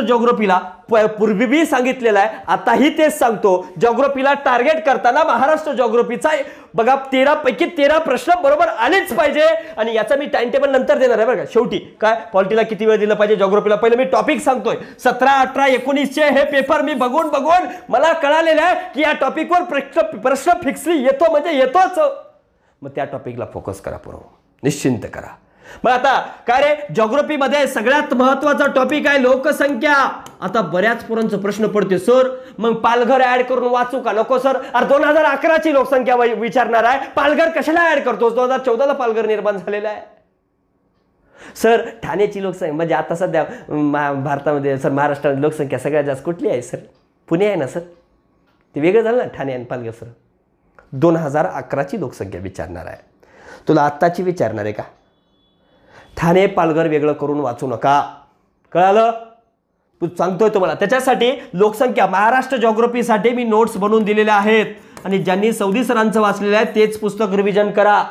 जॉग्रफीला पूर्वी बी सांगितलेलं आहे, आताही तेच सांगतो. जॉग्रफीला टार्गेट करताना महाराष्ट्र जॉग्रफीचा बघा 13 पैकी 13 प्रश्न बरोबर आलेच पाहिजे. आणि याचा मी टाइम टेबल नंतर देणार आहे बरं का. शेवटी काय, पॉलिटीला किती वेळ दिला पाहिजे, जॉग्रफीला पहिले मी टॉपिक सांगतोय. 17, 18, 19चे हे पेपर मी बघून मला कळालेलं आहे की या टॉपिकवर प्रश्न फिक्सली येतो म्हणजे येतोच. मग त्या टॉपिकला फोकस करा, निश्चिंत करा. मग आता काय रे, जिओग्राफी मध्ये सगळ्यात महत्वाचा टॉपिक आहे लोकसंख्या. आता बऱ्याच पोरांचा प्रश्न पडते, सर मग पालघर ऍड करून वाचू का? नको सर, अरे 2011 ची लोकसंख्या विचारणार आहे, पालघर कशाला ऍड करतोस? 2014 ला पालघर निर्माण झालेला आहे. सर ठाण्याची लोकसंख्या म्हणजे आता सध्या भारतामध्ये सर महाराष्ट्रात लोकसंख्या सगळ्यात जास्त कुठली आहे? सर पुणे आहे ना सर, ते वेगळं झालं ना ठाणे आणि पालघर. सर 2011 ची लोकसंख्या विचारणार आहे, तुला आत्ताची विचारणार आहे का? ठाणे पालघर वेगळं करून वाचू नका, कळालं? तू सांगतोय तुम्हाला. त्याच्यासाठी लोकसंख्या महाराष्ट्र जिओग्राफीसाठी मी नोट्स बनवून दिलेल्या आहेत, आणि ज्यांनी सौदी सरांचं वाचलेलं आहे तेच पुस्तक रिव्हिजन करा.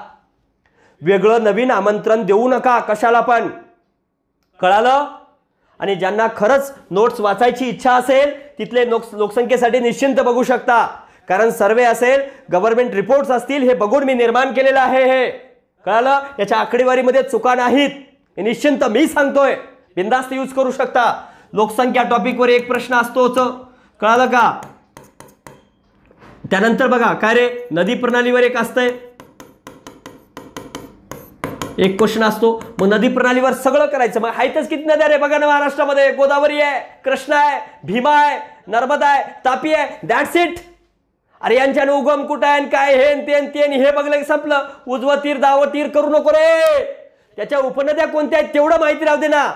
वेगळं नवीन आमंत्रण देऊ नका कशाला पण, कळालं? आणि ज्यांना खरंच नोट्स वाचायची इच्छा असेल तिथले लोकसंख्येसाठी निश्चिंत बघू शकता, कारण सर्वे असेल, गव्हर्नमेंट रिपोर्ट्स असतील, हे बघून मी निर्माण केलेलं आहे. हे कळालं? याच्या आकडेवारीमध्ये चुका नाहीत, हे निश्चिंत मी सांगतोय, बिनधास्त यूज करू शकता. लोकसंख्या टॉपिकवर एक प्रश्न असतोच, कळालं का? त्यानंतर बघा काय रे, नदी प्रणालीवर एक असतंय, एक क्वेश्चन असतो. मग नदी प्रणालीवर सगळं करायचं. मग आहेतच किती नद्या रे? बघा ना, महाराष्ट्रामध्ये गोदावरी आहे, कृष्णा आहे, भीमा आहे, नर्मदा आहे, तापी आहे, दॅट्स इट. अरे यांच्यानं उगम कुठं आहे, काय हे बघलं की संपलं. उजवं तीर डावं तीर करू नको रे, त्याच्या उपनद्या कोणत्या आहेत तेवढं माहिती राहू दे ना,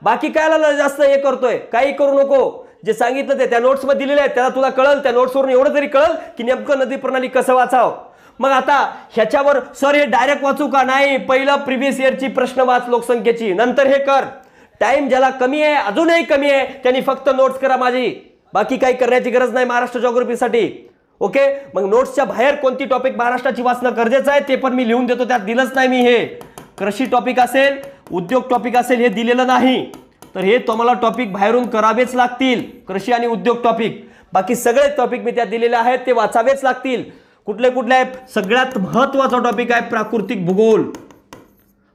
बाकी कायला जास्त हे करतोय, काही करू नको. जे सांगितलं ते त्या नोट्स मध्ये दिलेले आहेत, त्याला तुला कळल, त्या नोट्सवरून एवढं तरी कळल की नेमकं नदी प्रणाली कसं वाचावं. मग आता ह्याच्यावर सर हे डायरेक्ट वाचू का? नाही, पहिलं प्रिव्हियस इयरची प्रश्न वाच लोकसंख्येची, नंतर हे कर. टाइम ज्याला कमी आहे, अजूनही कमी आहे, त्यांनी फक्त नोट्स करा माझी, बाकी काही करण्याची गरज नाही महाराष्ट्र जिओग्राफीसाठी. ओके, मग नोट्सच्या बाहेर कोणती टॉपिक महाराष्ट्राची वाचणं गरजेचं आहे ते पण मी लिहून देतो, त्यात दिलंच नाही मी. हे कृषी टॉपिक असेल, उद्योग टॉपिक असेल, हे दिलेलं नाही, तर हे तुम्हाला टॉपिक बाहेरून करावेच लागतील, कृषी आणि उद्योग टॉपिक. बाकी सगळे टॉपिक मी त्यात दिलेले आहेत, ते वाचावेच लागतील. कुठले कुठले आहे? सगळ्यात महत्वाचा टॉपिक आहे प्राकृतिक भूगोल.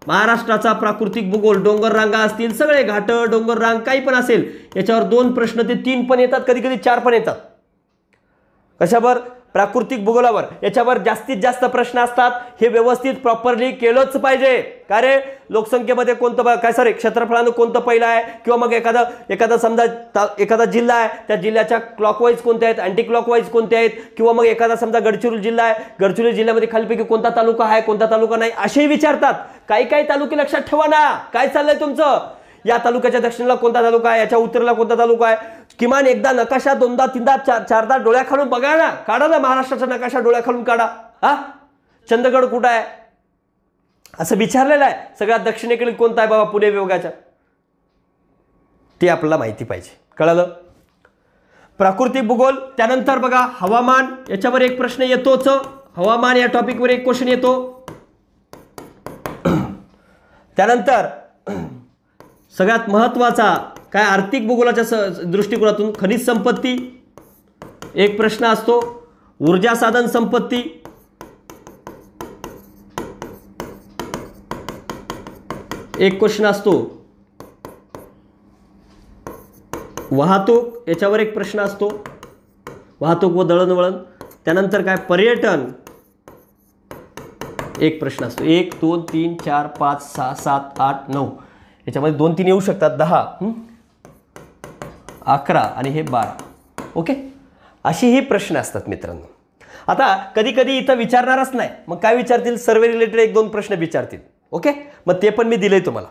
महाराष्ट्राचा प्राकृतिक भूगोल, डोंगर रांगा असतील, सगळे घाट, डोंगर रांग काही पण असेल, याच्यावर 2 प्रश्न ते 3 पण येतात, कधी कधी 4 पण येतात. कशावर? प्राकृतिक भूगोलावर. याच्यावर जास्तीत जास्त प्रश्न असतात, हे व्यवस्थित प्रॉपरली केलंच पाहिजे. का रे, लोकसंख्येमध्ये कोणतं काय सर क्षेत्रफळानं कोणतं पहिलं आहे, किंवा मग एखादा समजा एखादा जिल्हा आहे, त्या जिल्ह्याच्या क्लॉकवाईज कोणत्या आहेत, अँटी क्लॉकवाईज कोणत्या आहेत, किंवा मग एखादा समजा गडचिरोली जिल्हा आहे, गडचिरोली जिल्ह्यामध्ये खालीपैकी कोणता तालुका आहे, कोणता तालुका नाही, असेही विचारतात. काही तालुके लक्षात ठेवा ना, काय चाललंय तुमचं. या तालुक्याच्या दक्षिणेला कोणता तालुका आहे, याच्या उत्तरेला कोणता तालुका आहे, किमान एकदा नकाशा 2दा 3दा 4दा डोळ्याखालून बघा ना, काढा ना महाराष्ट्राचा नकाशा, डोळ्याखालून काढा. हा, चंदगड कुठं आहे असं विचारलेलं आहे, सगळ्यात दक्षिणेकडे कोणता आहे बाबा पुणे विभागाच्या, ते आपल्याला माहिती पाहिजे. कळलं? प्राकृतिक भूगोल. त्यानंतर बघा हवामान, याच्यावर एक प्रश्न येतोच, हवामान या टॉपिकवर एक क्वेश्चन येतो. त्यानंतर सगळ्यात महत्वाचा काय, आर्थिक भूगोलाच्या दृष्टिकोनातून खनिज संपत्ती एक प्रश्न असतो, ऊर्जा साधन संपत्ती, एक क्वेश्चन असतो, वाहतूक याच्यावर एक प्रश्न असतो, वाहतूक व दळणवळण. त्यानंतर काय, पर्यटन एक प्रश्न असतो. 1 2 3 4 5 6 7 8 9 याच्यामध्ये 2 3 येऊ शकतात, 10 11 आणि हे 12. ओके, अशीही प्रश्न असतात मित्रांनो. आता कधी कधी इथं विचारणारच नाही, मग काय विचारतील, सर्वे रिलेटेड 1-2 प्रश्न विचारतील. ओके, मग ते पण मी दिलंय तुम्हाला.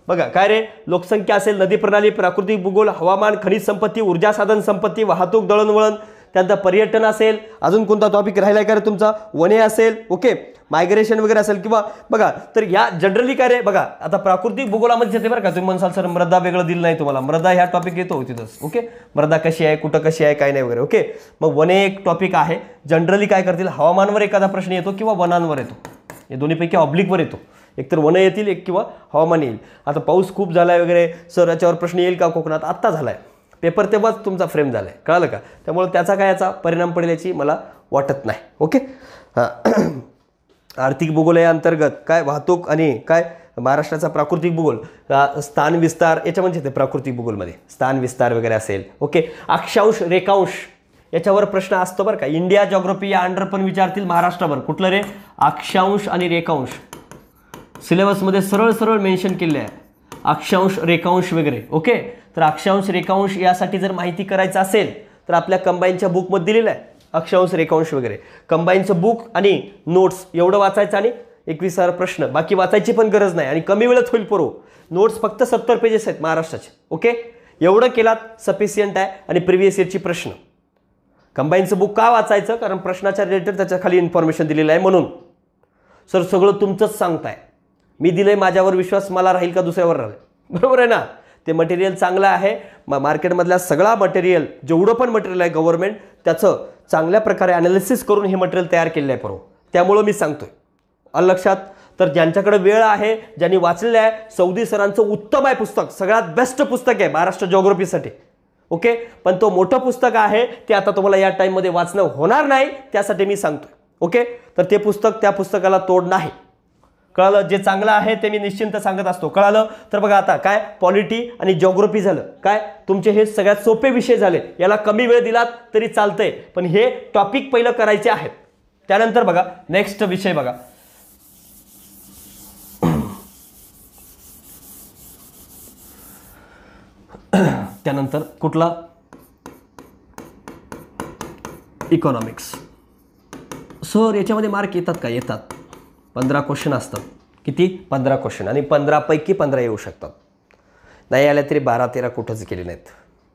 बघा काय रे, लोकसंख्या असेल, नदी प्रणाली, प्राकृतिक भूगोल, हवामान, खनिज संपत्ती, ऊर्जा साधन संपत्ती, वाहतूक दळणवळण, त्यानंतर पर्यटन असेल, अजून कोणता टॉपिक राहिलाय का रे तुमचा, वने असेल, ओके, मायग्रेशन वगैरे असेल, किंवा बघा तर या जनरली काय रे, बघा आता प्राकृतिक भूगोलामध्ये येते बरं का. तुम्ही म्हणसाल सर मृदा वेगळं दिलं नाही तुम्हाला, मृदा ह्या टॉपिक येतो तिथंच. ओके, मृदा कशी आहे, कुठं कशी आहे, काय नाही वगैरे. ओके, मग वने एक टॉपिक आहे. जनरली काय करतील, हवामानावर एखादा प्रश्न येतो किंवा वनांवर येतो, हे दोन्हीपैकी ऑब्लिकवर येतो. एकतर वन येतील, एक किंवा हवामान येईल. आता पाऊस खूप झालाय वगैरे, सर याच्यावर प्रश्न येईल का कोकणात, आत्ता झालाय पेपर, तेव्हाच तुमचा फ्रेम झालाय, कळालं का. त्यामुळे त्याचा काय याचा परिणाम पडेल याची मला वाटत नाही. ओके, आर्थिक भूगोल या अंतर्गत काय, वाहतूक आणि काय महाराष्ट्राचा प्राकृतिक भूगोल, स्थान विस्तार याच्यामध्ये येते प्राकृतिक भूगोलमध्ये, स्थान विस्तार वगैरे असेल. ओके, अक्षांश रेखांश याच्यावर प्रश्न असतो बरं का. इंडिया जिओग्राफी या अंडर पण विचारतील महाराष्ट्रावर. कुठलं रे, अक्षांश आणि रेखांश सिलेबसमध्ये सरळ सरळ मेन्शन केले आहे, अक्षांश रेखांश वगैरे. ओके, तर अक्षांश रेखांश यासाठी जर माहिती करायचं असेल तर आपल्या कंबाईनच्या बुकमध्ये दिलेलं आहे अक्षांश रेखांश वगैरे. कंबाईनचं बुक आणि नोट्स एवढं वाचायचं आणि 21,000 प्रश्न, बाकी वाचायची पण गरज नाही आणि कमी वेळेत होईल पोरो. नोट्स फक्त 70 पेजेस आहेत महाराष्ट्राचे. ओके, एवढं केलात सफिशियंट आहे. आणि प्रिव्हियस इयरची प्रश्न. कंबाईनचं बुक का वाचायचं? कारण प्रश्नाच्या रिलेटेड त्याच्या खाली इन्फॉर्मेशन दिलेलं आहे म्हणून. सर सगळं तुमचंच सांगताय, मी दिलंय, माझ्यावर विश्वास मला राहील का दुसऱ्यावर राहील? बरोबर आहे ना. ते मटेरियल चांगलं आहे. मार्केटमधल्या सगळा मटेरियल, जेवढं पण मटेरियल आहे गव्हर्नमेंट, त्याचं चांगल्या प्रकारे ॲनालिसिस करून हे मटेरियल तयार केलेलं आहे. बरोबर, त्यामुळं मी सांगतोय. लक्षात. तर ज्यांच्याकडे वेळ आहे, ज्यांनी वाचलेलं आहे, सौदी सरांचं उत्तम आहे पुस्तक, सगळ्यात बेस्ट पुस्तक आहे महाराष्ट्र जिओग्राफीसाठी. ओके, पण तो मोठं पुस्तक आहे, ते आता तुम्हाला या टाईममध्ये वाचणं होणार नाही, त्यासाठी मी सांगतोय. ओके, तर ते पुस्तक, त्या पुस्तकाला तोड नाही. कळालं? जे चांगलं आहे ते मी निश्चिंत सांगत असतो. कळालं? तर बघा आता काय पॉलिटी आणि जिओग्राफी झालं, काय तुमचे हे सगळ्यात सोपे विषय झाले. याला कमी वेळ दिलात तरी चालतंय, पण हे टॉपिक पहिलं करायचे आहेत. त्यानंतर बघा नेक्स्ट विषय बघा, त्यानंतर कुठला? इकॉनॉमिक्स. सर याच्यामध्ये मार्क येतात का? येतात. 15 क्वेश्चन असतात. किती? 15 क्वेश्चन. आणि 15 पैकी 15 येऊ शकतात. नाही आल्या तरी 12-13 कुठंच केले नाहीत.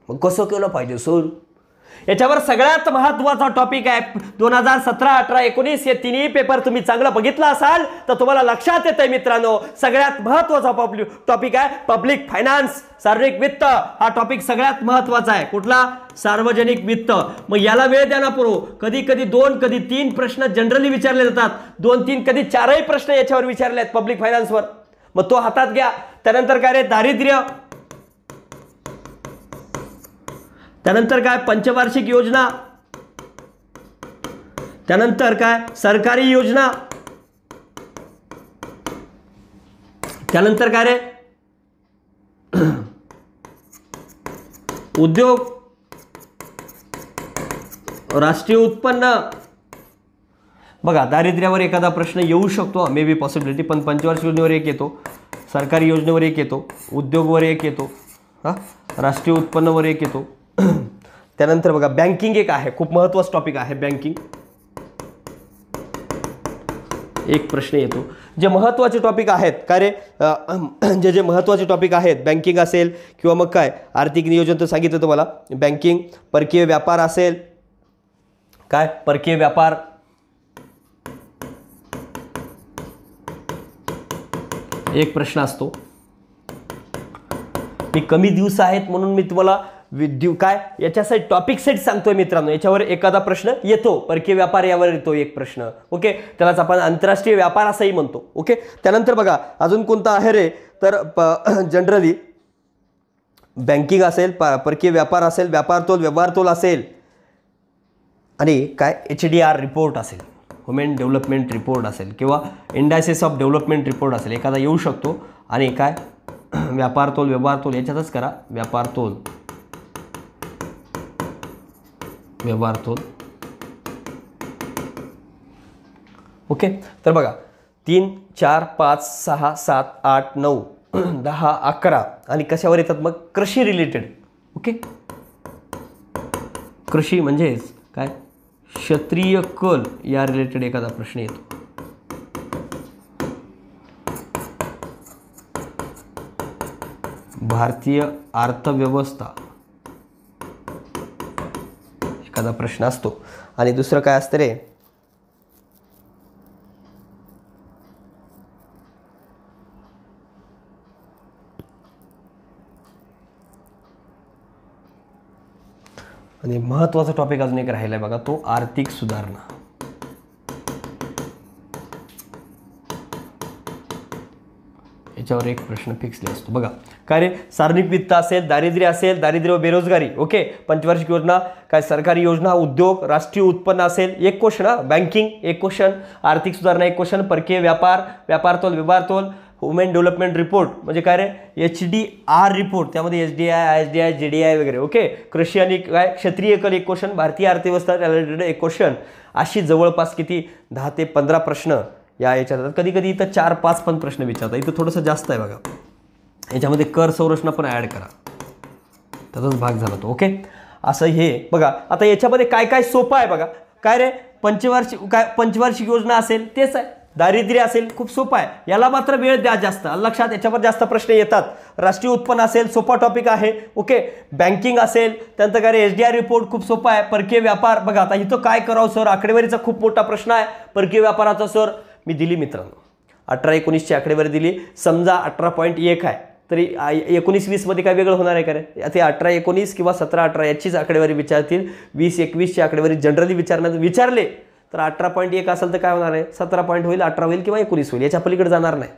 मग कसं केलं पाहिजे सर? याच्यावर सगळ्यात महत्त्वाचा टॉपिक आहे. 2017, 18, 19 हे तिन्ही पेपर तुम्ही चांगलं बघितला असाल तर तुम्हाला लक्षात येतंय मित्रांनो, सगळ्यात महत्त्वाचा टॉपिक आहे पब्लिक फायनान्स, सार्वजनिक वित्त. हा टॉपिक सगळ्यात महत्त्वाचा आहे. कुठला? सार्वजनिक वित्त. मग याला वेळ द्या ना पुरो. कधी कधी 2, कधी 3 प्रश्न जनरली विचारले जातात. 2-3, कधी 4ही प्रश्न याच्यावर विचारले आहेत पब्लिक फायनान्सवर. मग तो हातात घ्या. त्यानंतर काय रे? दारिद्र्य. त्यानंतर काय? पंचवार्षिक योजना. त्यानंतर काय? सरकारी योजना. त्यानंतर काय रे? उद्योग, राष्ट्रीय उत्पन्न. बघा दारिद्र्यावर एखादा प्रश्न येऊ शकतो, मे बी पॉसिबिलिटी, पण पंचवार्षिक योजनेवर एक येतो, सरकारी योजनेवर एक येतो, उद्योगवर एक येतो, राष्ट्रीय उत्पन्नावर एक येतो. त्यानंतर बघा बँकिंग एक आहे, खूप महत्त्वाचा टॉपिक आहे बँकिंग. एक प्रश्न येतो. जे महत्त्वाचे टॉपिक आहेत काय रे? जे महत्त्वाचे टॉपिक आहेत, बँकिंग असेल किंवा मग काय आर्थिक नियोजन तर सांगितलं तुम्हाला. बँकिंग, परकीय व्यापार असेल, काय परकीय व्यापार, एक प्रश्न असतो. मी कमी दिवस आहेत म्हणून मी तुम्हाला काय याच्यासाठी टॉपिक सेट सांगतोय मित्रांनो. याच्यावर एखादा प्रश्न येतो, परकीय व्यापार यावर येतो एक प्रश्न. ओके, त्यालाच आपण आंतरराष्ट्रीय व्यापार असंही म्हणतो. ओके, त्यानंतर बघा अजून कोणता आहे रे? तर जनरली बँकिंग असेल, परकीय व्यापार असेल, व्यवहार तोल असेल, आणि काय HDR रिपोर्ट असेल, ह्युमन डेव्हलपमेंट रिपोर्ट असेल, किंवा इंडायसेस ऑफ डेव्हलपमेंट रिपोर्ट असेल, एखादा येऊ शकतो. आणि काय व्यवहार तोल याच्यातच करा, व्यवहार तोल. ओके, तर बघा 3, 4, 5, 6, 7, 8, 9, 10, 11 आणि कशावर येतात मग? कृषी रिलेटेड. ओके, कृषी म्हणजेच काय? क्षेत्रीय कल या रिलेटेड एखादा प्रश्न येतो. भारतीय अर्थव्यवस्था एखादा प्रश्न असतो. आणि दुसरं काय असतं रे? आणि महत्त्वाचा टॉपिक अजून एक राहिला आहे बघा, तो आर्थिक सुधारणा. याच्यावर एक प्रश्न फिक्सली असतो बघा. काय रे? सार्वजनिक वित्त असेल, दारिद्र्य असेल, दारिद्र्य व बेरोजगारी. ओके, पंचवार्षिक योजना, काय सरकारी योजना, उद्योग, राष्ट्रीय उत्पन्न असेल एक क्वेश्चन, बँकिंग एक क्वेश्चन, आर्थिक सुधारणा एक क्वेश्चन, परकीय व्यापार, व्यवहार तोल, ह्युमन डेव्हलपमेंट रिपोर्ट म्हणजे काय रे? HDR रिपोर्ट, त्यामध्ये SDI, ISDI, JDI वगैरे. ओके, कृषी आणि काय क्षेत्रीय कल एक क्वेश्चन, भारतीय अर्थव्यवस्था रिलेटेड एक क्वेश्चन. अशी जवळपास किती 10 ते 15 प्रश्न या याच्यात कधी कधी इथं 4-5 पण प्रश्न विचारतात, इथं थोडंसं जास्त आहे बघा. याच्यामध्ये कर संरचना पण ॲड करा, त्याचाच भाग झाला तो. ओके, असं हे बघा. आता याच्यामध्ये काय काय सोपं आहे बघा. काय रे, पंचवार्षिक योजना असेल तेच आहे, दारिद्र्य असेल खूप सोपं आहे, याला मात्र वेळ द्या जास्त. लक्षात, याच्यावर जास्त प्रश्न येतात. राष्ट्रीय उत्पन्न असेल सोपा टॉपिक आहे. ओके, बँकिंग असेल, त्यानंतर काय SDR रिपोर्ट खूप सोपा आहे. परकीय व्यापार बघा. आता इथं काय करावं सर, आकडेवारीचा खूप मोठा प्रश्न आहे परकीय व्यापाराचा. सर मी दिली मित्रांनो, 18-19ची आकडेवारी दिली. समजा 18.1 आहे तरी 19-20 मध्ये काय वेगळं होणार आहे का रे? ते 18-19 किंवा 17-18 याचीच आकडेवारी विचारतील. 20-21ची आकडेवारी जनरली विचारले तर 18.1 असेल तर काय होणार आहे, 17 पॉईंट होईल, 18 होईल किंवा 19 होईल, याच्या पलीकडे जाणार नाही.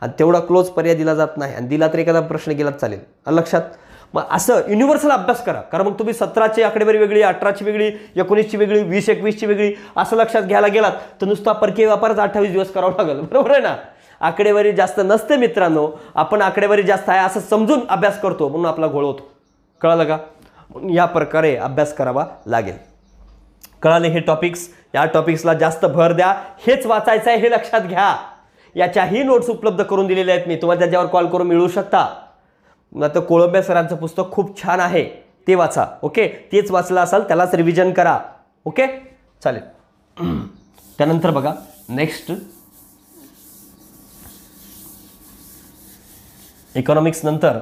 आणि तेवढा क्लोज पर्याय दिला जात नाही, आणि दिला तर एखादा प्रश्न गेलाच चालेल. लक्षात. मग असं युनिव्हर्सल अभ्यास करा, कारण मग तुम्ही 17ची आकडेवारी वेगळी, 18ची वेगळी, 19ची वेगळी, 20-21ची वेगळी असं लक्षात घ्यायला गेलात तर नुसता परकीय व्यापारच 28 दिवस करावं लागेल. बरोबर आहे ना. आकडेवारी जास्त नसते मित्रांनो, आपण आकडेवारी जास्त आहे असं समजून अभ्यास करतो म्हणून आपला घोळ होतो. कळलं का? या प्रकारे अभ्यास करावा लागेल. कळाले हे टॉपिक्स? या टॉपिक्सला जास्त भर द्या. हेच वाचायचं आहे हे लक्षात घ्या. याच्याही नोट्स उपलब्ध करून दिलेल्या आहेत मी, तुम्हाला त्याच्यावर कॉल करून मिळवू शकता. तर कोळंबे सरांचं पुस्तक खूप छान आहे, ते वाचा. ओके, तेच वाचलं असाल त्यालाच रिव्हिजन करा. ओके, चालेल. त्यानंतर बघा नेक्स्ट इकॉनॉमिक्स नंतर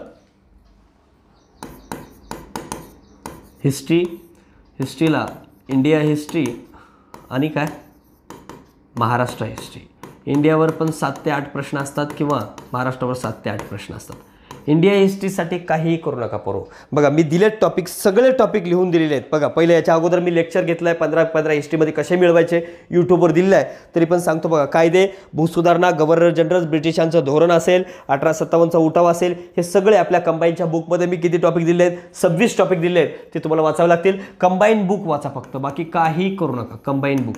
हिस्ट्रीला इंडिया हिस्ट्री आणि काय महाराष्ट्र हिस्ट्री. इंडियावर पण 7 ते 8 प्रश्न असतात किंवा महाराष्ट्रावर 7 ते 8 प्रश्न असतात. इंडिया हिस्ट्रीसाठी काहीही करू नका पोरो. बघा मी दिलेत टॉपिक, सगळे टॉपिक लिहून दिलेले आहेत. बघा पहिले याच्या अगोदर मी लेक्चर घेतलं आहे 15 हिस्ट्रीमध्ये कसे मिळवायचे, यूट्यूबवर दिलेलं आहे. तरी पण सांगतो बघा, कायदे, भूसुधारणा, गव्हर्नर जनरल, ब्रिटिशांचं धोरण असेल, 1857चा उठाव असेल, हे सगळे आपल्या कंबाईनच्या बुकमध्ये मी किती टॉपिक दिले आहेत, 26 टॉपिक दिले आहेत. ते तुम्हाला वाचावे लागतील. कंबाईन बुक वाचा फक्त, बाकी काही करू नका. कंबाईन बुक,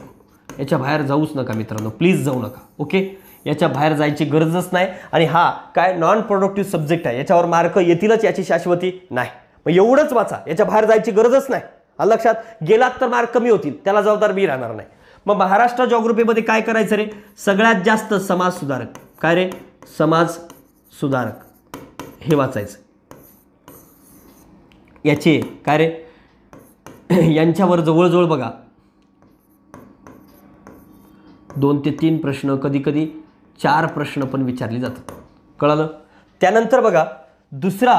याच्या बाहेर जाऊच नका मित्रांनो, प्लीज जाऊ नका. ओके, याच्या बाहेर जायची गरजच नाही. आणि हा काय नॉन प्रोडक्टिव्ह सब्जेक्ट आहे, याच्यावर मार्क येतीलच याची शाश्वती नाही. मग एवढंच वाचा, याच्या बाहेर जायची गरजच नाही. लक्षात. गेलात तर मार्क कमी होतील, त्याला जबाबदार मी राहणार नाही. मग महाराष्ट्र जॉग्रफीमध्ये काय करायचं रे, सगळ्यात जास्त समाज सुधारक. काय रे, समाज सुधारक हे वाचायचं. याचे काय रे, यांच्यावर जवळजवळ बघा 2 ते 3 प्रश्न, कधी कधी 4 प्रश्न पण विचारले जातात. कळलं. त्यानंतर बघा दुसरा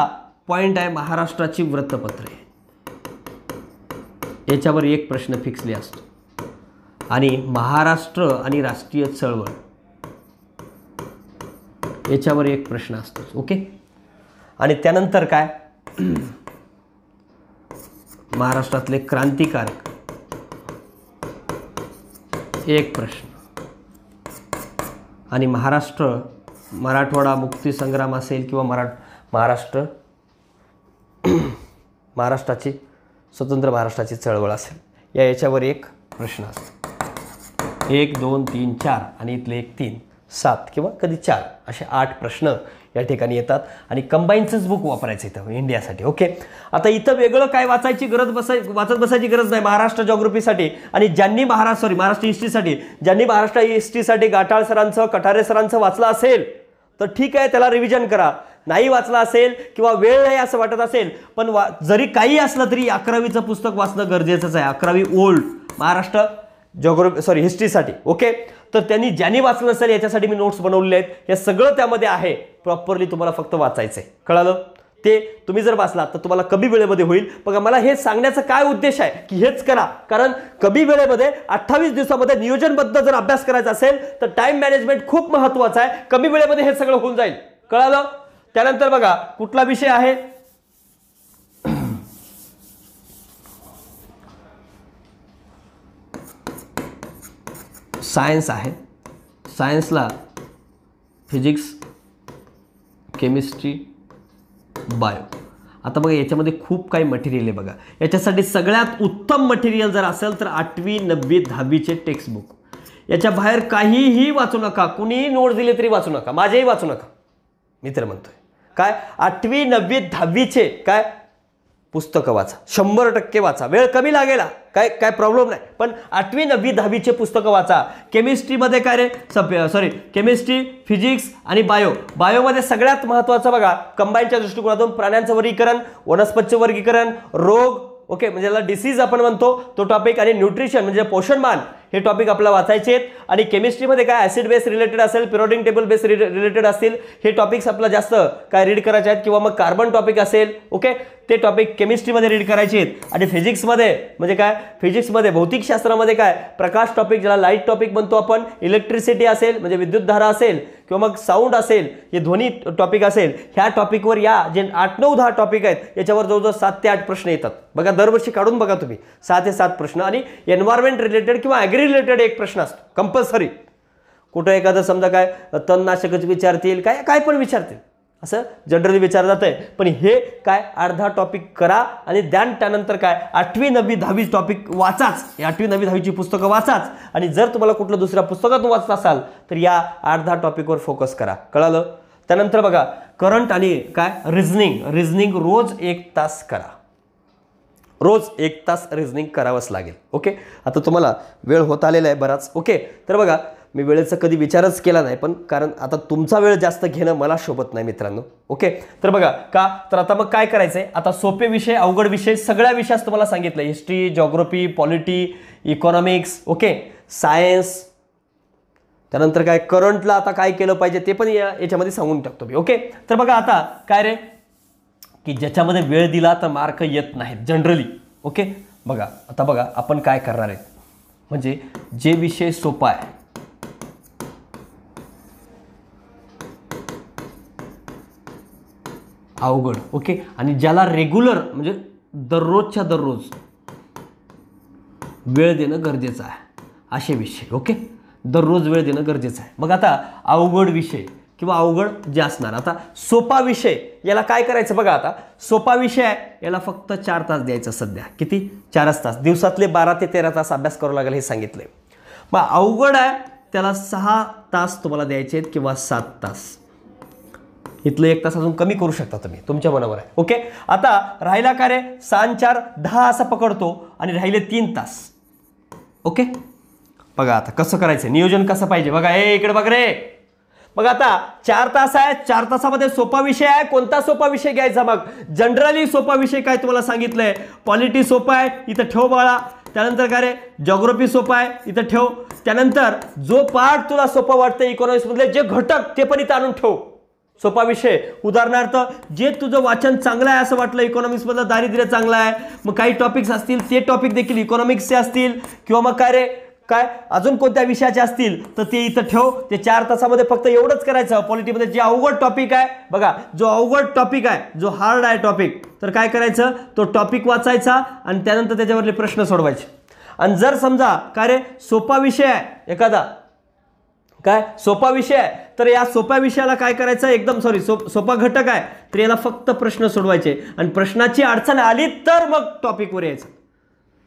पॉईंट आहे महाराष्ट्राची वृत्तपत्रे. याच्यावर 1 प्रश्न फिक्सली असतो. आणि महाराष्ट्र आणि राष्ट्रीय चळवळ याच्यावर 1 प्रश्न असतो. ओके. आणि त्यानंतर काय, महाराष्ट्रातले क्रांतिकारक 1 प्रश्न. आणि मराठवाडा मुक्ती संग्राम असेल किंवा महाराष्ट्राची स्वतंत्र महाराष्ट्राची चळवळ असेल, याच्यावर 1 प्रश्न असतो. 1, 2, 3, 4 आणि इथले 1, 3, 7 किंवा कधी 4 असे 8 प्रश्न या ठिकाणी येतात. आणि कंबाईनचंच बुक वापरायचं इथं इंडियासाठी. ओके. आता इथं वेगळं काय वाचत बसायची गरज नाही महाराष्ट्र जॉग्रफीसाठी. आणि ज्यांनी महाराष्ट्र हिस्ट्रीसाठी गाठाळ सरांचं, कठारे सरांचं वाचलं असेल तर ठीक आहे, त्याला रिव्हिजन करा. नाही वाचलं असेल किंवा वेळ नाही असं वाटत असेल, पण जरी काही असलं तरी 11वीचं पुस्तक वाचणं गरजेचंच आहे. 11वी ओल्ड महाराष्ट्र हिस्ट्रीसाठी. ओके. तर ज्यांनी वाचलं असेल याच्यासाठी मी नोट्स बनवलेले आहेत. हे सगळं त्यामध्ये आहे. प्रॉपरली तुम्हाला फक्त वाचायचं आहे. कळालं. ते तुम्ही जर वाचलात तर तुम्हाला कमी वेळेमध्ये होईल. बघा मला हे सांगण्याचा काय उद्देश आहे की हेच करा, कारण कमी वेळेमध्ये 28 दिवसामध्ये नियोजनबद्ध जर अभ्यास करायचा असेल तर टाइम मॅनेजमेंट खूप महत्त्वाचं आहे. कमी वेळेमध्ये हे सगळं होऊन जाईल. कळालं. त्यानंतर बघा कुठला विषय आहे, सायन्स आहे. सायन्सला फिजिक्स, केमिस्ट्री, बायो. आता बघा याच्यामध्ये खूप काही मटेरियल आहे. बघा याच्यासाठी सगळ्यात उत्तम मटेरियल जर असेल तर 8वी, 9वी, 10वीचे टेक्स्टबुक. याच्या बाहेर काहीही वाचू नका. कुणीही नोट्स दिले तरी वाचू नका, माझेही वाचू नका. मी तर म्हणतोय काय 8वी, 9वी, 10वीचे काय पुस्तकं वाचा, 100% वाचा, वेळ कमी लागेल, काय प्रॉब्लेम नाही, पण 8वी 9वी 10वीचे पुस्तकं वाचा. केमिस्ट्रीमध्ये काय रे, केमिस्ट्री, फिजिक्स आणि बायोमध्ये सगळ्यात महत्त्वाचं बघा, कंबाईनच्या दृष्टिकोनातून प्राण्यांचं वर्गीकरण, वनस्पतीचं वर्गीकरण, रोग, ओके, म्हणजे याला डिसीज आपण म्हणतो तो टॉपिक, आणि न्यूट्रिशन म्हणजे पोषणमान, हे टॉपिक आपल्याला वाचायचे आहेत. आणि केमिस्ट्रीमध्ये काय ॲसिड बेस रिलेटेड असेल, पिरियोडिक टेबल बेस रिलेटेड असतील, हे टॉपिक्स आपल्याला जास्त काय रीड करायचे आहेत, किंवा मग कार्बन टॉपिक असेल, ओके, ते टॉपिक केमिस्ट्रीमध्ये रीड करायचे आहेत. आणि फिजिक्समध्ये म्हणजे काय, फिजिक्समध्ये भौतिकशास्त्रामध्ये काय प्रकाश टॉपिक, ज्याला लाईट टॉपिक म्हणतो आपण, इलेक्ट्रिसिटी असेल म्हणजे विद्युतधारा असेल, किंवा मग साऊंड असेल, हे ध्वनी टॉपिक असेल, ह्या टॉपिकवर या जे 8, 9, 10 टॉपिक आहेत याच्यावर जवळजवळ 7 ते 8 प्रश्न येतात बघा, दरवर्षी काढून बघा तुम्ही 6 ते 7 प्रश्न. आणि एन्व्हायरमेंट रिलेटेड किंवा ॲग्री रिलेटेड एक प्रश्न असतो कंपल्सरी. कुठं एखादं समजा काय तणनाशकच विचारतील, काय पण विचारतील, असं जनरली विचारलं जात आहे. पण हे काय 8-10 टॉपिक करा, आणि त्यानंतर काय 8वी 9वी 10वी टॉपिक वाचाच, 8वी 9वी 10वीची पुस्तकं वाचाच. आणि जर तुम्हाला कुठलं दुसऱ्या पुस्तकातून वाचत असाल तर या 8-10 टॉपिकवर फोकस करा, कळालं. त्यानंतर बघा करंट आणि काय रिझनिंग रोज 1 तास करा, रोज 1 तास रिझनिंग करावंच लागेल. ओके, आता तुम्हाला वेळ होत आलेला आहे बराच. ओके, तर बघा मी वेळेचा कधी विचारच केला नाही, पण कारण आता तुमचा वेळ जास्त घेणं मला शोभत नाही मित्रांनो. ओके, तर बघा का, तर आता मग काय करायचंय, आता सोपे विषय, अवघड विषय, सगळ्या विषयास तुम्हाला सांगितलं, history, geography, polity, economics, okay, science. त्यानंतर काय करंटला आता काय केलं पाहिजे ते पण याच्यामध्ये सांगून टाकतो मी. ओके, तर बघा आता काय रे, की ज्याच्यामध्ये वेळ दिला तर मार्क येत नाहीत जनरली. ओके, बघा आता बघा आपण काय करणार आहे, म्हणजे जे विषय सोपा आहे, अवघड, ओके, आणि ज्याला रेग्युलर म्हणजे दररोजच्या दररोज वेळ देणं गरजेचं आहे, असे विषय. ओके, दररोज वेळ देणं गरजेचं आहे. मग आता अवघड विषय किंवा अवघड जे असणार, आता सोपा विषय याला काय करायचं बघा, आता सोपा विषय आहे याला फक्त 4 तास द्यायचं. सध्या किती, 4च तास, दिवसातले 12 ते 13 तास अभ्यास करावा लागेल हे सांगितलंय. मग अवघड आहे त्याला 6 तास तुम्हाला द्यायचे आहेत किंवा 7 तास, इथलं 1 तास अजून कमी करू शकता तुम्ही, तुमच्या मनावर आहे. ओके, आता राहिला काय रे, 6 4 10 असं पकडतो, आणि राहिले 3 तास. ओके, बघा आता कसं करायचं, नियोजन कसं पाहिजे बघा, इकडे बघ रे. मग आता 4 तास आहे, 4 तासामध्ये सोपा विषय आहे, कोणता सोपा विषय घ्यायचा, मग जनरली सोपा विषय काय तुम्हाला सांगितलंय, पॉलिटी सोपा आहे, इथं ठेव बाळा. त्यानंतर काय रे, जॉग्राफी सोपा आहे, इथं ठेव. त्यानंतर जो पार्ट तुला सोपा वाटतं इकॉनॉमिक्स मधले जे घटक ते पण इथं आणून ठेव, सोपा विषय. उदाहरणार्थ जे तुझं वाचन चांगलं आहे असं वाटलं, इकॉनॉमिक्स मधलं दारिद्र्य चांगलं आहे, मग काही टॉपिक्स असतील ते टॉपिक देखील इकॉनॉमिक्सचे असतील, किंवा मग काय रे काय अजून कोणत्या विषयाचे असतील तर ते इथं ठेव. ते 4 तासामध्ये फक्त एवढंच करायचं. पॉलिटीमध्ये जे अवघड टॉपिक आहे बघा, जो अवघड टॉपिक आहे, जो हार्ड आहे टॉपिक, तर काय करायचं, तो टॉपिक वाचायचा आणि त्यानंतर त्याच्यावरले प्रश्न सोडवायचे. आणि जर समजा काय रे सोपा विषय आहे एखादा, काय सोपा विषय आहे, तर या सोप्या विषयाला काय करायचं, एकदम सोपा घटक आहे तर याला फक्त प्रश्न सोडवायचे, आणि प्रश्नाची अडचण आली तर मग टॉपिकवर यायचं.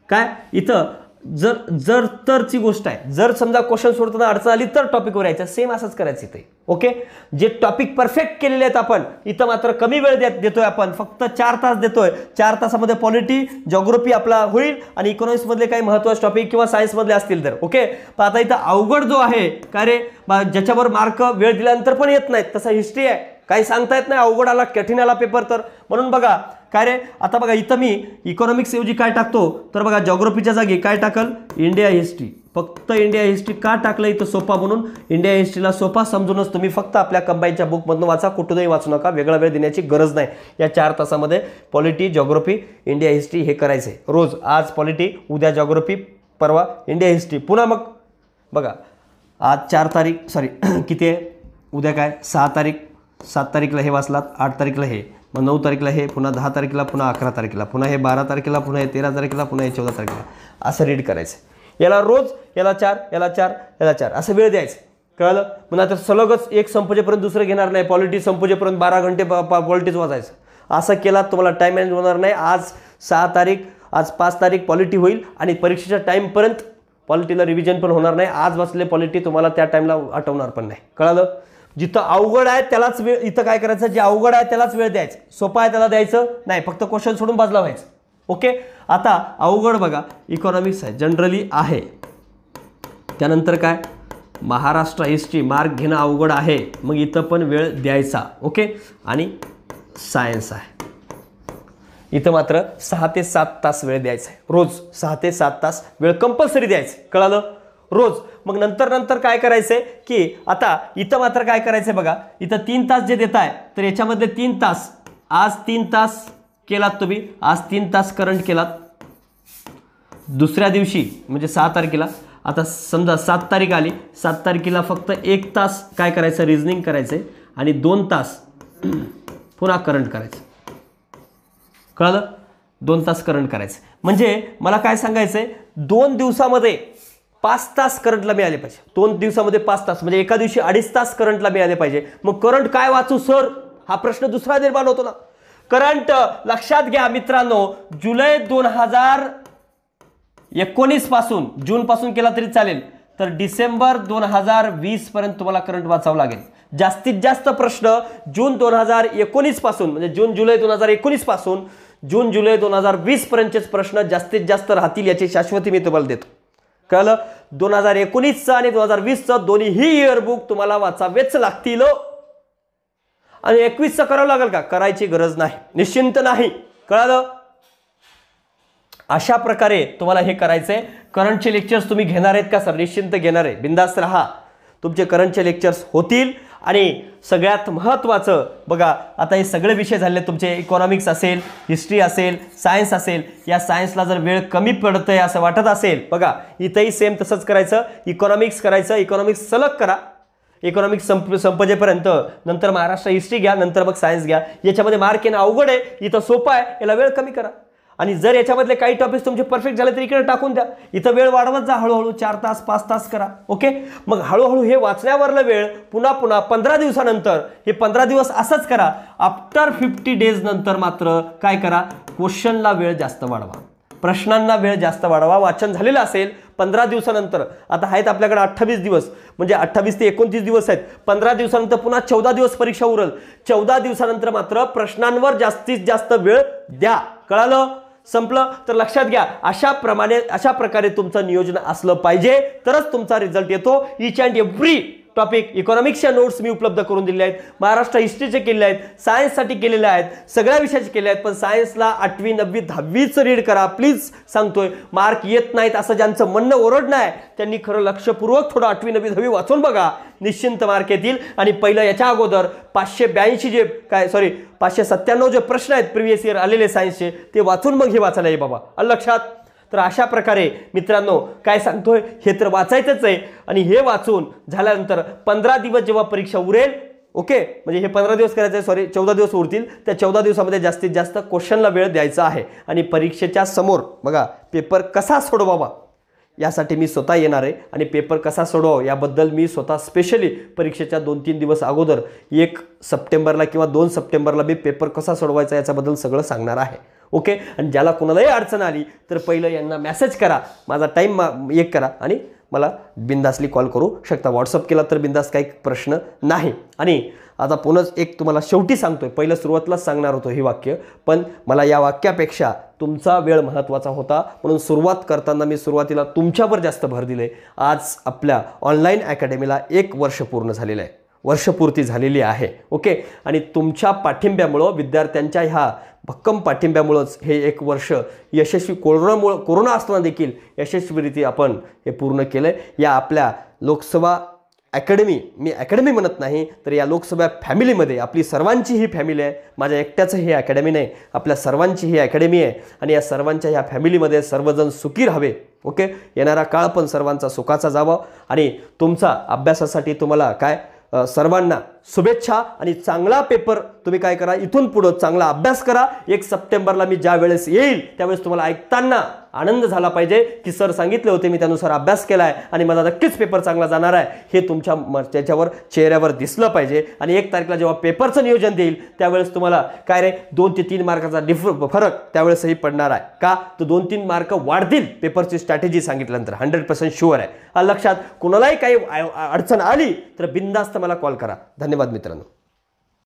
काय इथं जर तरची गोष्ट आहे, जर समजा क्वेश्चन सोडताना अडचण आली तर टॉपिकवर यायचं, सेम असंच करायचं इथे. ओके, जे टॉपिक परफेक्ट केलेले आहेत आपण, इथं मात्र कमी वेळ देतोय आपण, फक्त 4 तास देतोय. 4 तासामध्ये पॉलिटी, जॉग्राफी आपला होईल, आणि इकॉनॉमिक्स मधले काही महत्त्वाचे टॉपिक किंवा सायन्स मधले असतील तर. ओके, पण आता इथं अवघड जो आहे काय रे, ज्याच्यावर मार्क वेळ दिल्यानंतर पण येत नाहीत, तसा हिस्ट्री आहे, काही सांगता येत नाही, अवघड आला कठीण आला पेपर तर. म्हणून बघा काय रे, आता बघा इथं मी इकॉनॉमिक्स ऐवजी काय टाकतो, तर बघा जॉग्राफीच्या जागी काय टाकल, इंडिया हिस्ट्री. फक्त इंडिया हिस्ट्री का टाकलं इथं, सोपा म्हणून. इंडिया हिस्ट्रीला सोपा समजूनच तुम्ही फक्त आपल्या कंबाईनच्या बुकमधून वाचा, कुठूनही वाचू नका, वेगळा वेळ देण्याची गरज नाही. या 4 तासामध्ये पॉलिटी, जॉग्राफी, इंडिया हिस्ट्री हे करायचे रोज. आज पॉलिटी, उद्या जॉग्राफी, परवा इंडिया हिस्ट्री. पुन्हा मग बघा आज 4 तारीख किती आहे, उद्या काय 6 तारीख, 7 तारीखला हे वाचलात, 8 तारीखला हे, मग 9 तारीखला हे, पुन्हा 10 तारखेला, पुन्हा 11 तारखेला, पुन्हा हे 12 तारखेला, पुन्हा हे 13 तारखेला, पुन्हा हे 14 तारखेला, असं रीड करायचं. याला रोज याला 4 याला 4 याला 4 असं वेळ द्यायचं, कळलं. मग आता सलगच एक संपूजेपर्यंत दुसरं घेणार नाही, पॉलिटी संपूजेपर्यंत 12 घंटे पॉलिटीच वाचायचं. असं केला तुम्हाला टाईम मॅनेज होणार नाही. आज 6 तारीख, आज 5 तारीख पॉलिटी होईल, आणि परीक्षेच्या टाईमपर्यंत पॉलिटीला रिव्हिजन पण होणार नाही. आज वाचले पॉलिटी तुम्हाला त्या टाईमला आठवणार पण नाही, कळलं. जिथं अवघड आहे त्यालाच वेळ, इथं काय करायचं, जे अवघड आहे त्यालाच वेळ द्यायचा, सोपा आहे त्याला द्यायचं नाही, फक्त क्वेश्चन सोडून बाजूला व्हायचं. ओके. आता अवघड बघा इकॉनॉमिक्स आहे, जनरली आहे. त्यानंतर काय, महाराष्ट्र हिस्ट्री मार्क घेणं अवघड आहे, मग इथं पण वेळ द्यायचा. ओके. आणि सायन्स आहे, इथं मात्र 6 ते 7 तास वेळ द्यायचा आहे रोज. 6 ते 7 तास वेळ कंपल्सरी द्यायचं, कळालं, रोज. मग नंतर काय करायचंय की आता इथं मात्र काय करायचंय बघा, इथं 3 तास जे देताय तर याच्यामधले 3 तास, आज 3 तास केलात तुम्ही, आज 3 तास करंट केलात. दुसऱ्या दिवशी म्हणजे 6 तारखेला, आता समजा 7 तारीख आली, 7 तारखेला फक्त 1 तास काय करायचं, रिझनिंग करायचंय आणि 2 तास पुन्हा करंट करायचं, कळलं, 2 तास करंट करायचं. म्हणजे मला काय सांगायचंय, 2 दिवसामध्ये 5 तास करंटला मिळाले पाहिजे. 2 दिवसामध्ये 5 तास म्हणजे एका दिवशी 2.5 तास करंटला मिळाले पाहिजे. मग करंट काय वाचू सर, हा प्रश्न दुसरा निर्माण होतो ना. करंट लक्षात घ्या मित्रांनो, जुलै 2019 पासून, जून पासून केला तरी चालेल, तर डिसेंबर 2020 पर्यंत तुम्हाला करंट वाचावं लागेल. जास्तीत जास्त प्रश्न जून 2019 पासून म्हणजे जून जुलै 2019 पासून जून जुलै 2020 पर्यंतचेच प्रश्न जास्तीत जास्त राहतील, याची शाश्वती मी तुम्हाला देतो. कळलं. 2019चं आणि 2020चं दोन्हीही इयरबुक तुम्हाला वाचावेच लागतील. आणि 21चं करावं लागेल का, करायची गरज नाही, निश्चिंत नाही, कळलं. अशा प्रकारे तुम्हाला हे करायचंय. करंटचे लेक्चर्स तुम्ही घेणार आहेत का सर, निश्चिंत घेणार आहे, बिंदास्त राहा, तुमचे करंटचे लेक्चर्स होतील. आणि सगळ्यात महत्त्वाचं बघा, आता हे सगळे विषय झाले तुमचे, इकॉनॉमिक्स असेल, हिस्ट्री असेल, सायन्स असेल. या सायन्सला जर वेळ कमी पडतंय असं वाटत असेल, बघा इथंही सेम तसंच करायचं, इकॉनॉमिक्स करायचं, इकॉनॉमिक्स सलग करा, इकॉनॉमिक्स संपजेपर्यंत, नंतर महाराष्ट्र हिस्ट्री घ्या, नंतर मग सायन्स घ्या. याच्यामध्ये मार्क येणं अवघड आहे, इथं सोपं आहे, याला वेळ कमी करा. आणि जर याच्यामधले काही टॉपिक्स तुमचे परफेक्ट झाले तर इकडे टाकून द्या, इथं वेळ वाढवत जा, हळूहळू 4 तास 5 तास करा. ओके. मग हळूहळू हे वाचण्यावरला वेळ पुन्हा 15 दिवसानंतर, हे 15 दिवस असंच करा. आफ्टर 50 डेज नंतर मात्र काय करा, क्वेश्चनला वेळ जास्त वाढवा, प्रश्नांना वेळ जास्त वाढवा. वाचन झालेलं असेल 15 दिवसानंतर, आता आहेत आपल्याकडे 28 दिवस, म्हणजे 28 ते 29 दिवस आहेत. 15 दिवसानंतर पुन्हा 14 दिवस परीक्षा उरल. 14 दिवसानंतर मात्र प्रश्नांवर जास्तीत जास्त वेळ द्या, कळालं. संपलं. तर लक्षात घ्या, अशा प्रकारे तुमचं नियोजन असलं पाहिजे, तरच तुमचा रिझल्ट येतो. ईच अँड एव्हरी टॉपिक इकॉनॉमिक्सच्या नोट्स मी उपलब्ध करून दिले आहेत, महाराष्ट्र हिस्ट्रीचे केले आहेत, सायन्ससाठी केलेले आहेत, सगळ्या विषयाचे केले आहेत. पण सायन्सला 8वी 9वी 10वीच रीड करा प्लीज, सांगतोय. मार्क येत नाहीत असं ज्यांचं म्हणणं ओरडणं आहे, त्यांनी खरं लक्षपूर्वक थोडं 8वी 9वी 10वी वाचून बघा, निश्चिंत मार्क येतील. आणि पहिलं याच्या अगोदर 582 जे 597 जे प्रश्न आहेत प्रिव्हियस इयर आलेले सायन्सचे, ते वाचून मग हे वाचायला ये बाबा, लक्षात. तर अशा प्रकारे मित्रांनो काय सांगतोय, हे तर वाचायचंच आहे. आणि हे वाचून झाल्यानंतर 15 दिवस जेव्हा परीक्षा उरेल, ओके, म्हणजे हे 15 दिवस करायचं आहे, सॉरी 14 दिवस उरतील, त्या 14 दिवसामध्ये जास्तीत जास्त क्वेश्चनला वेळ द्यायचा आहे. आणि परीक्षेच्या समोर बघा पेपर कसा सोडवावा यासाठी मी स्वतः येणार आहे. आणि पेपर कसा सोडवावा याबद्दल मी स्वतः स्पेशली परीक्षेच्या 2-3 दिवस अगोदर 1 सप्टेंबरला किंवा 2 सप्टेंबरला मी पेपर कसा सोडवायचा याच्याबद्दल सगळं सांगणार आहे. ओके. आणि ज्याला कोणालाही अडचण आली तर पहिलं यांना मेसेज करा, माझा टाईम एक करा आणि मला बिंदासली कॉल करू शकता. व्हॉट्सअप केला तर बिंदास काही प्रश्न नाही. आणि आता पुन्हाच एक तुम्हाला शेवटी सांगतोय, पहिलं सुरुवातीलाच सांगणार होतो हे वाक्य, पण मला या वाक्यापेक्षा तुमचा वेळ महत्त्वाचा होता, म्हणून सुरुवात करताना मी सुरुवातीला तुमच्यावर जास्त भर दिले. आज आपल्या ऑनलाईन अकॅडमीला 1 वर्ष पूर्ण झालेलं आहे, वर्षपूर्ती झालेली आहे. ओके. आणि तुमच्या पाठिंब्यामुळं, विद्यार्थ्यांच्या ह्या भक्कम पाठिंब्यामुळंच हे 1 वर्ष यशस्वी, कोरोना असताना देखील यशस्वीरित्या आपण हे पूर्ण केलं आहे. या आपल्या लोकसभा अकॅडमी, मी अकॅडमी म्हणत नाही तर या लोकसभा फॅमिलीमध्ये आपली सर्वांची ही फॅमिली आहे, माझ्या एकट्याचं ही अकॅडमी नाही, आपल्या सर्वांची ही अकॅडमी आहे. आणि या सर्वांच्या ह्या फॅमिलीमध्ये सर्वजण सुखी राहावे. ओके. येणारा काळ पण सर्वांचा सुखाचा जावा. आणि तुमचा अभ्यासासाठी तुम्हाला काय सर्वांना शुभेच्छा. आणि चांगला पेपर तुम्ही काय करा, इथून पुढं चांगला अभ्यास करा. 1 सप्टेंबरला मी ज्या वेळेस येईल त्यावेळेस तुम्हाला ऐकताना आनंद झाला पाहिजे की सर सांगितले होते मी त्यानुसार अभ्यास केला आहे आणि मला नक्कीच पेपर चांगला जाणार आहे हे तुमच्या त्याच्यावर चेहऱ्यावर दिसलं पाहिजे. आणि 1 तारखेला जेव्हा पेपरचं नियोजन देईल त्यावेळेस तुम्हाला काय रे 2 ते 3 मार्काचा फरक त्यावेळेसही पडणार आहे का, तो 2-3 मार्क वाढतील पेपरची स्ट्रॅटेजी सांगितल्यानंतर 100% शुअर आहे. लक्षात कुणालाही काही अडचण आली तर बिनधास्त मला कॉल करा. धन्यवाद मित्रांनो.